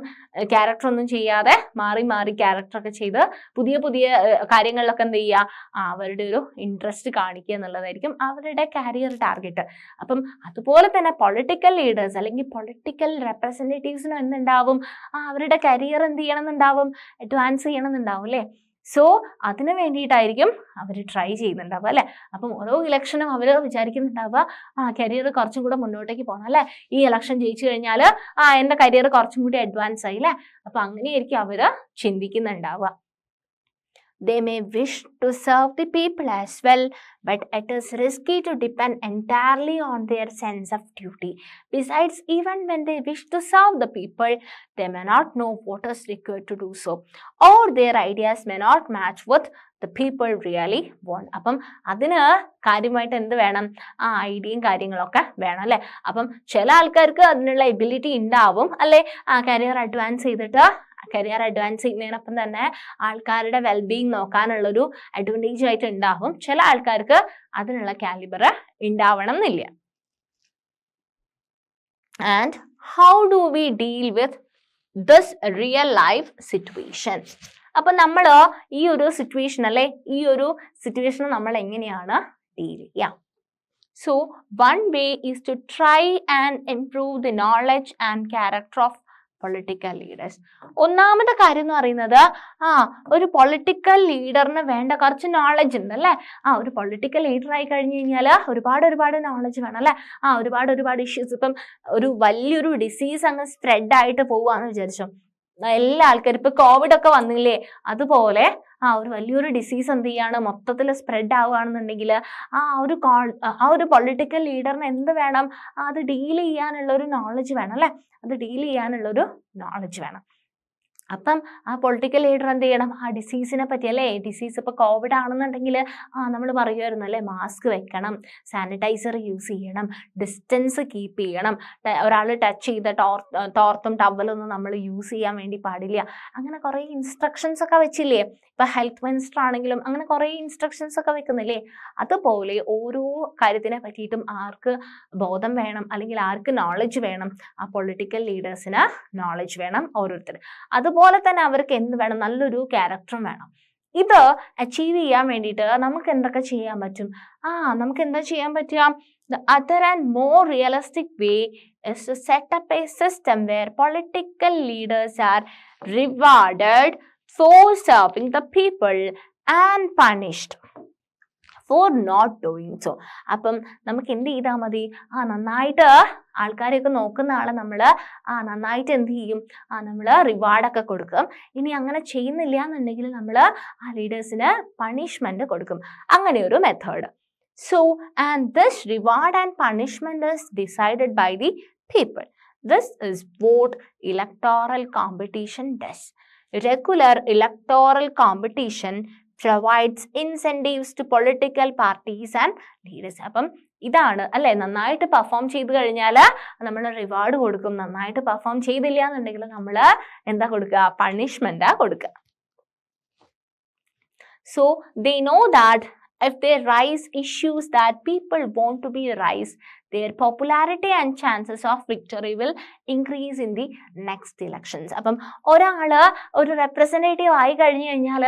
ക്യാരക്ടർ ഒന്നും ചെയ്യാതെ മാറി മാറി ക്യാരക്ടർ ഒക്കെ ചെയ്ത് പുതിയ പുതിയ കാര്യങ്ങളിലൊക്കെ എന്ത് ചെയ്യുക? അവരുടെ ഒരു ഇൻട്രസ്റ്റ് കാണിക്കുക എന്നുള്ളതായിരിക്കും അവരുടെ കരിയർ ടാർഗറ്റ്. അപ്പം അതുപോലെ തന്നെ പൊളിറ്റിക്കൽ ലീഡേഴ്സ് അല്ലെങ്കിൽ പൊളിറ്റിക്കൽ റെപ്രസെന്റേറ്റീവ്സിനും എന്തുണ്ടാവും? അവരുടെ കരിയർ എന്ത് ചെയ്യണമെന്നുണ്ടാവും? അഡ്വാൻസ് ചെയ്യണമെന്നുണ്ടാവും അല്ലേ. സോ അതിന് വേണ്ടിയിട്ടായിരിക്കും അവർ ട്രൈ ചെയ്യുന്നുണ്ടാവുക അല്ലെ. അപ്പം ഓരോ ഇലക്ഷനും അവർ വിചാരിക്കുന്നുണ്ടാവുക കരിയർ കുറച്ചും കൂടെ മുന്നോട്ടേക്ക് പോകണം അല്ലെ. ഈ ഇലക്ഷൻ ജയിച്ചു കഴിഞ്ഞാൽ എൻ്റെ കരിയർ കുറച്ചും കൂടി അഡ്വാൻസ് ആയി അല്ലെ. അപ്പൊ അങ്ങനെയായിരിക്കും അവര് ചിന്തിക്കുന്നുണ്ടാവുക. They may wish to serve the people as well, but it is risky to depend entirely on their sense of duty. Besides, even when they wish to serve the people, they may not know what is required to do so, or their ideas may not match with the people really want. അപ്പം അതിന് കാര്യമായിട്ട് എന്ത് വേണം? ഐഡിയയും കാര്യങ്ങളൊക്കെ വേണം അല്ലെ. അപ്പം ചില ആൾക്കാർക്ക് അതിനുള്ള എബിലിറ്റി ഉണ്ടാവും അല്ലെ, കരിയർ അഡ്വാൻസ് ചെയ്തിട്ട് കരിയർ അഡ്വാൻസ് ചെയ്യുന്നതിനൊപ്പം തന്നെ ആൾക്കാരുടെ വെൽബീങ് നോക്കാനുള്ളൊരു അഡ്വാൻറ്റേജ് ആയിട്ട് ഉണ്ടാവും. ചില ആൾക്കാർക്ക് അതിനുള്ള കാലിബർ ഉണ്ടാവണം എന്നില്ല. And how do we deal with this real life situation? അപ്പൊ നമ്മൾ ഈ ഒരു സിറ്റുവേഷൻ അല്ലെ, ഈ ഒരു സിറ്റുവേഷൻ നമ്മൾ എങ്ങനെയാണ് ഡീൽ ചെയ്യുക? So one way is to try and improve the knowledge and character of political leaders. ഒന്നാമത്തെ കാര്യം എന്ന് പറയുന്നത് ഒരു പൊളിറ്റിക്കൽ ലീഡറിന് വേണ്ട കുറച്ച് നോളജ് ഉണ്ട് അല്ലെ. ഒരു പൊളിറ്റിക്കൽ ലീഡർ ആയി കഴിഞ്ഞു കഴിഞ്ഞാൽ ഒരുപാട് നോളജ് വേണം അല്ലെ. ഒരുപാട് ഇഷ്യൂസ്, ഇപ്പം ഒരു വലിയൊരു ഡിസീസ് അങ്ങ് സ്പ്രെഡ് ആയിട്ട് പോവുകയാണെന്ന് വിചാരിച്ചോ, എല്ലാ ആൾക്കാരും ഇപ്പൊ കോവിഡ് ഒക്കെ വന്നില്ലേ, അതുപോലെ ഒരു വലിയൊരു ഡിസീസ് എന്ത് ചെയ്യാണ് മൊത്തത്തിൽ സ്പ്രെഡ് ആവുകയാണെന്നുണ്ടെങ്കിൽ ആ ഒരു പൊളിറ്റിക്കൽ ലീഡറിന് എന്ത് വേണം? അത് ഡീൽ ചെയ്യാനുള്ള ഒരു നോളജ് വേണം അല്ലെ. അത് ഡീൽ ചെയ്യാനുള്ളൊരു നോളജ് വേണം. അപ്പം ആ പൊളിറ്റിക്കൽ ലീഡർ എന്ത് ചെയ്യണം? ആ ഡിസീസിനെ പറ്റി അല്ലേ, ഡിസീസ് ഇപ്പൊ കോവിഡ് ആണെന്നുണ്ടെങ്കിൽ നമ്മൾ പറയുമായിരുന്നു അല്ലെ, മാസ്ക് വെക്കണം, സാനിറ്റൈസർ യൂസ് ചെയ്യണം, ഡിസ്റ്റൻസ് കീപ്പ് ചെയ്യണം, ഒരാൾ ടച്ച് ചെയ്ത തോർത്തും ടവലൊന്നും നമ്മൾ യൂസ് ചെയ്യാൻ വേണ്ടി പാടില്ല. അങ്ങനെ കുറെ ഇൻസ്ട്രക്ഷൻസ് ഒക്കെ വെച്ചില്ലേ. ഇപ്പൊ ഹെൽത്ത് മിനിസ്റ്റർ ആണെങ്കിലും അങ്ങനെ കുറെ ഇൻസ്ട്രക്ഷൻസ് ഒക്കെ വെക്കുന്നില്ലേ. അതുപോലെ ഓരോ കാര്യത്തിനെ പറ്റിയിട്ടും ആർക്ക് ബോധം വേണം അല്ലെങ്കിൽ ആർക്ക് നോളജ് വേണം? ആ പൊളിറ്റിക്കൽ ലീഡേഴ്സിന് നോളജ് വേണം ഓരോരുത്തർ. അതുപോലെ തന്നെ അവർക്ക് എന്ത് വേണം? നല്ലൊരു ക്യാരക്ടറും വേണം. ഇത് അച്ചീവ് ചെയ്യാൻ വേണ്ടിയിട്ട് നമുക്ക് എന്തൊക്കെ ചെയ്യാൻ പറ്റും? നമുക്ക് എന്താ ചെയ്യാൻ പറ്റുക? The other and more realistic way is to set up a system where political leaders are rewarded for serving the people and punished for not doing so. അപ്പം നമുക്ക് എന്ത് ചെയ്താൽ മതി? നന്നായിട്ട് ആൾക്കാരെയൊക്കെ നോക്കുന്ന ആളെ നമ്മൾ നന്നായിട്ട് എന്ത് ചെയ്യും? നമ്മൾ റിവാർഡൊക്കെ കൊടുക്കും. ഇനി അങ്ങനെ ചെയ്യുന്നില്ല എന്നുണ്ടെങ്കിൽ നമ്മൾ ആ ലീഡേഴ്സിന് പണിഷ്മെന്റ് കൊടുക്കും. അങ്ങനെ ഒരു method. So, and this reward and punishment is decided by the people. This is what electoral competition does. Regular electoral competition provides incentives to political parties and leaders. അപ്പം ഇതാണ് അല്ലെ, നന്നായിട്ട് പെർഫോം ചെയ്ത് കഴിഞ്ഞാൽ നമ്മൾ റിവാർഡ് കൊടുക്കും, നന്നായിട്ട് പെർഫോം ചെയ്തില്ല എന്നുണ്ടെങ്കിൽ നമ്മൾ എന്താ കൊടുക്കുക? പണിഷ്മെന്റാ കൊടുക്കുക. So they know that if they raise issues that people want to be raised, their popularity and chances of victory will increase in the next elections. അപ്പം ഒരാള് ഒരു റെപ്രസെന്റേറ്റീവ് ആയി കഴിഞ്ഞു കഴിഞ്ഞാൽ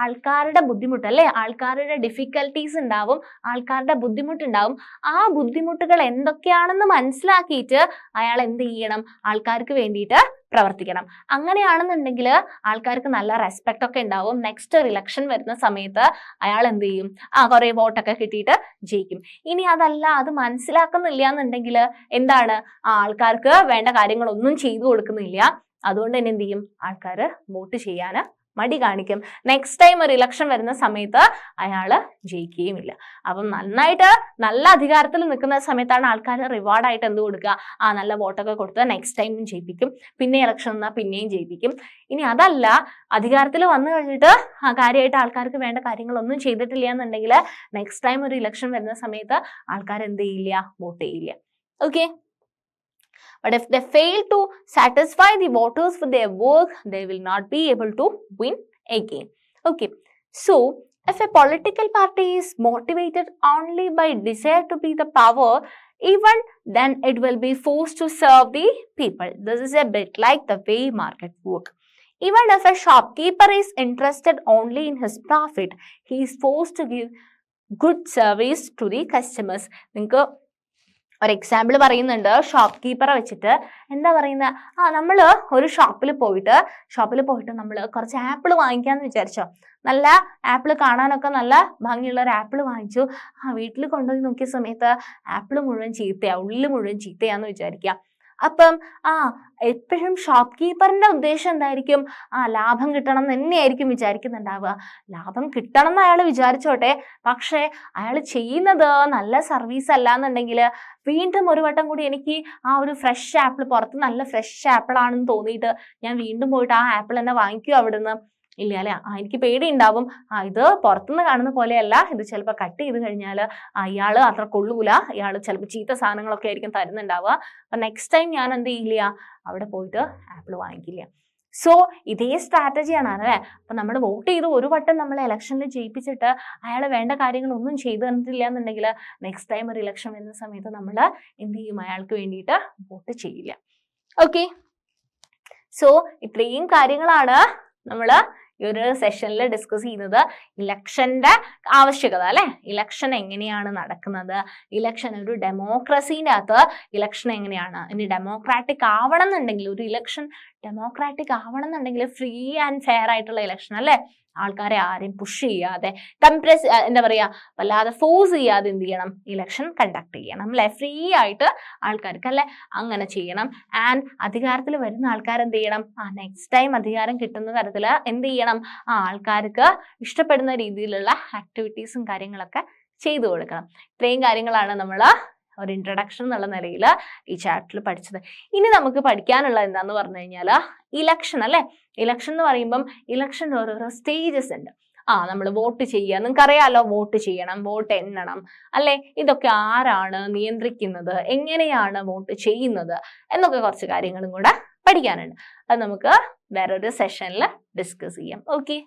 ആൾക്കാരുടെ ബുദ്ധിമുട്ട് അല്ലെ, ആൾക്കാരുടെ ഡിഫിക്കൽട്ടീസ് ഉണ്ടാവും, ആൾക്കാരുടെ ബുദ്ധിമുട്ടുണ്ടാവും. ആ ബുദ്ധിമുട്ടുകൾ എന്തൊക്കെയാണെന്ന് മനസ്സിലാക്കിയിട്ട് അയാൾ എന്ത് ചെയ്യണം? ആൾക്കാർക്ക് വേണ്ടിയിട്ട് പ്രവർത്തിക്കണം. അങ്ങനെയാണെന്നുണ്ടെങ്കിൽ ആൾക്കാർക്ക് നല്ല റെസ്പെക്ട് ഒക്കെ ഉണ്ടാവും. നെക്സ്റ്റ് ഒരു ഇലക്ഷൻ വരുന്ന സമയത്ത് അയാൾ എന്ത് ചെയ്യും, കുറെ വോട്ടൊക്കെ കിട്ടിയിട്ട് ജയിക്കും. ഇനി അതല്ല, അത് മനസ്സിലാക്കുന്നില്ല എന്നുണ്ടെങ്കിൽ എന്താണ്, ആൾക്കാർക്ക് വേണ്ട കാര്യങ്ങളൊന്നും ചെയ്തു കൊടുക്കുന്നില്ല. അതുകൊണ്ട് തന്നെ എന്ത് ചെയ്യും, ആൾക്കാർ വോട്ട് ചെയ്യാൻ മടി കാണിക്കും. നെക്സ്റ്റ് ടൈം ഒരു ഇലക്ഷൻ വരുന്ന സമയത്ത് അയാള് ജയിക്കുകയുമില്ല. അപ്പം നന്നായിട്ട് നല്ല അധികാരത്തിൽ നിൽക്കുന്ന സമയത്താണ് ആൾക്കാർ റിവാർഡായിട്ട് എന്ത് കൊടുക്കുക, നല്ല വോട്ടൊക്കെ കൊടുത്ത് നെക്സ്റ്റ് ടൈമും ജയിപ്പിക്കും, പിന്നെ ഇലക്ഷൻ വന്നാൽ പിന്നെയും ജയിപ്പിക്കും. ഇനി അതല്ല, അധികാരത്തിൽ വന്നു കഴിഞ്ഞിട്ട് കാര്യമായിട്ട് ആൾക്കാർക്ക് വേണ്ട കാര്യങ്ങളൊന്നും ചെയ്തിട്ടില്ല എന്നുണ്ടെങ്കിൽ നെക്സ്റ്റ് ടൈം ഒരു ഇലക്ഷൻ വരുന്ന സമയത്ത് ആൾക്കാർ എന്ത് ചെയ്യില്ല, വോട്ട് ചെയ്യില്ല. Okay. But if they fail to satisfy the voters with their work, they will not be able to win again. Okay. So, if a political party is motivated only by desire to be the power, even then it will be forced to serve the people. This is a bit like the way market work. Even if a shopkeeper is interested only in his profit, he is forced to give good service to the customers. നിങ്ങൾക്ക് ഒരു example പറയുന്നുണ്ട്. Shop കീപ്പറെ വെച്ചിട്ട് എന്താ പറയുന്നത്, നമ്മൾ ഒരു ഷോപ്പിൽ പോയിട്ട് നമ്മൾ കുറച്ച് ആപ്പിൾ വാങ്ങിക്കാന്ന് വിചാരിച്ചോ. നല്ല ആപ്പിൾ, കാണാനൊക്കെ നല്ല ഭംഗിയുള്ള ഒരു ആപ്പിൾ വാങ്ങിച്ചു. വീട്ടിൽ കൊണ്ടുപോയി നോക്കിയ സമയത്ത് ആപ്പിൾ മുഴുവൻ ചീത്തയാ, ഉള്ളിൽ മുഴുവൻ ചീത്തയാന്ന് വിചാരിക്കുക. അപ്പം എപ്പോഴും ഷോപ്പ് കീപ്പറിന്റെ ഉദ്ദേശം എന്തായിരിക്കും, ലാഭം കിട്ടണം എന്ന് തന്നെയായിരിക്കും വിചാരിക്കുന്നുണ്ടാവുക. ലാഭം കിട്ടണം എന്ന് അയാൾ വിചാരിച്ചോട്ടെ, പക്ഷെ അയാൾ ചെയ്യുന്നത് നല്ല സർവീസ് അല്ല എന്നുണ്ടെങ്കിൽ വീണ്ടും ഒരു വട്ടം കൂടി എനിക്ക് ഒരു ഫ്രഷ് ആപ്പിൾ, പുറത്ത് നല്ല ഫ്രഷ് ആപ്പിൾ ആണെന്ന് തോന്നിയിട്ട് ഞാൻ വീണ്ടും പോയിട്ട് ആ ആപ്പിൾ തന്നെ വാങ്ങിക്കുമോ അവിടുന്ന്? ഇല്ല അല്ലെ. എനിക്ക് പേടി ഉണ്ടാവും, ഇത് പുറത്തുനിന്ന് കാണുന്ന പോലെയല്ല, ഇത് ചിലപ്പോൾ കട്ട് ചെയ്ത് കഴിഞ്ഞാൽ ഇയാള് അത്ര കൊള്ളൂല, ഇയാള് ചിലപ്പോൾ ചീത്ത സാധനങ്ങളൊക്കെ ആയിരിക്കും തരുന്നുണ്ടാവുക. അപ്പൊ നെക്സ്റ്റ് ടൈം ഞാൻ എന്ത് ചെയ്യില്ല, അവിടെ പോയിട്ട് ആപ്പിൾ വാങ്ങിക്കില്ല. സോ ഇതേ സ്ട്രാറ്റജിയാണ് അല്ലേ. അപ്പൊ നമ്മൾ വോട്ട് ചെയ്ത് ഒരു വട്ടം നമ്മൾ ഇലക്ഷനിൽ ജയിപ്പിച്ചിട്ട് അയാൾ വേണ്ട കാര്യങ്ങളൊന്നും ചെയ്തു തന്നിട്ടില്ല എന്നുണ്ടെങ്കിൽ നെക്സ്റ്റ് ടൈം ഒരു ഇലക്ഷൻ വരുന്ന സമയത്ത് നമ്മൾ എന്ത് ചെയ്യും, അയാൾക്ക് വേണ്ടിയിട്ട് വോട്ട് ചെയ്യില്ല. ഓക്കെ. സോ ഇത്രയും കാര്യങ്ങളാണ് നമ്മൾ ഈ ഒരു സെഷനിൽ ഡിസ്കസ് ചെയ്യുന്നത്. ഇലക്ഷന്റെ ആവശ്യകത അല്ലെ, ഇലക്ഷൻ എങ്ങനെയാണ് നടക്കുന്നത്, ഇലക്ഷൻ ഒരു ഡെമോക്രസീൻ്റെ അകത്ത് ഇലക്ഷൻ എങ്ങനെയാണ്. ഇനി ഡെമോക്രാറ്റിക് ആവണം എന്നുണ്ടെങ്കിൽ, ഒരു ഇലക്ഷൻ ഡെമോക്രാറ്റിക് ആവണം എന്നുണ്ടെങ്കിൽ ഫ്രീ ആൻഡ് ഫെയർ ആയിട്ടുള്ള ഇലക്ഷൻ അല്ലെ, ആൾക്കാരെ ആരെയും പുഷ് ചെയ്യാതെ, എന്താ പറയാ, വല്ലാതെ ഫോഴ്സ് ചെയ്യാതെ എന്ത് ചെയ്യണം, ഇലക്ഷൻ കണ്ടക്ട് ചെയ്യണം അല്ലെ. ഫ്രീ ആയിട്ട് ആൾക്കാർക്ക് അല്ലെ അങ്ങനെ ചെയ്യണം. ആൻഡ് അധികാരത്തിൽ വരുന്ന ആൾക്കാർ എന്ത് ചെയ്യണം, നെക്സ്റ്റ് ടൈം അധികാരം കിട്ടുന്ന തരത്തിൽ എന്ത് ചെയ്യണം, ആൾക്കാർക്ക് ഇഷ്ടപ്പെടുന്ന രീതിയിലുള്ള ആക്ടിവിറ്റീസും കാര്യങ്ങളൊക്കെ ചെയ്തു കൊടുക്കണം. ഇത്രയും കാര്യങ്ങളാണ് നമ്മൾ ഒരു ഇൻട്രഡക്ഷൻ എന്നുള്ള നിലയിൽ ഈ ചാപ്റ്ററിൽ പഠിച്ചത്. ഇനി നമുക്ക് പഠിക്കാനുള്ളത് എന്താന്ന് പറഞ്ഞു കഴിഞ്ഞാൽ ഇലക്ഷൻ അല്ലെ. ഇലക്ഷൻ എന്ന് പറയുമ്പം ഇലക്ഷൻ്റെ ഓരോരോ സ്റ്റേജസ് ഉണ്ട്. നമ്മൾ വോട്ട് ചെയ്യുക, നിങ്ങൾക്ക് അറിയാലോ, വോട്ട് ചെയ്യണം, വോട്ട് എണ്ണണം അല്ലെ. ഇതൊക്കെ ആരാണ് നിയന്ത്രിക്കുന്നത്, എങ്ങനെയാണ് വോട്ട് ചെയ്യുന്നത് എന്നൊക്കെ കുറച്ച് കാര്യങ്ങളും കൂടെ പഠിക്കാനുണ്ട്. അത് നമുക്ക് വേറൊരു സെഷനിൽ ഡിസ്കസ് ചെയ്യാം. ഓക്കെ.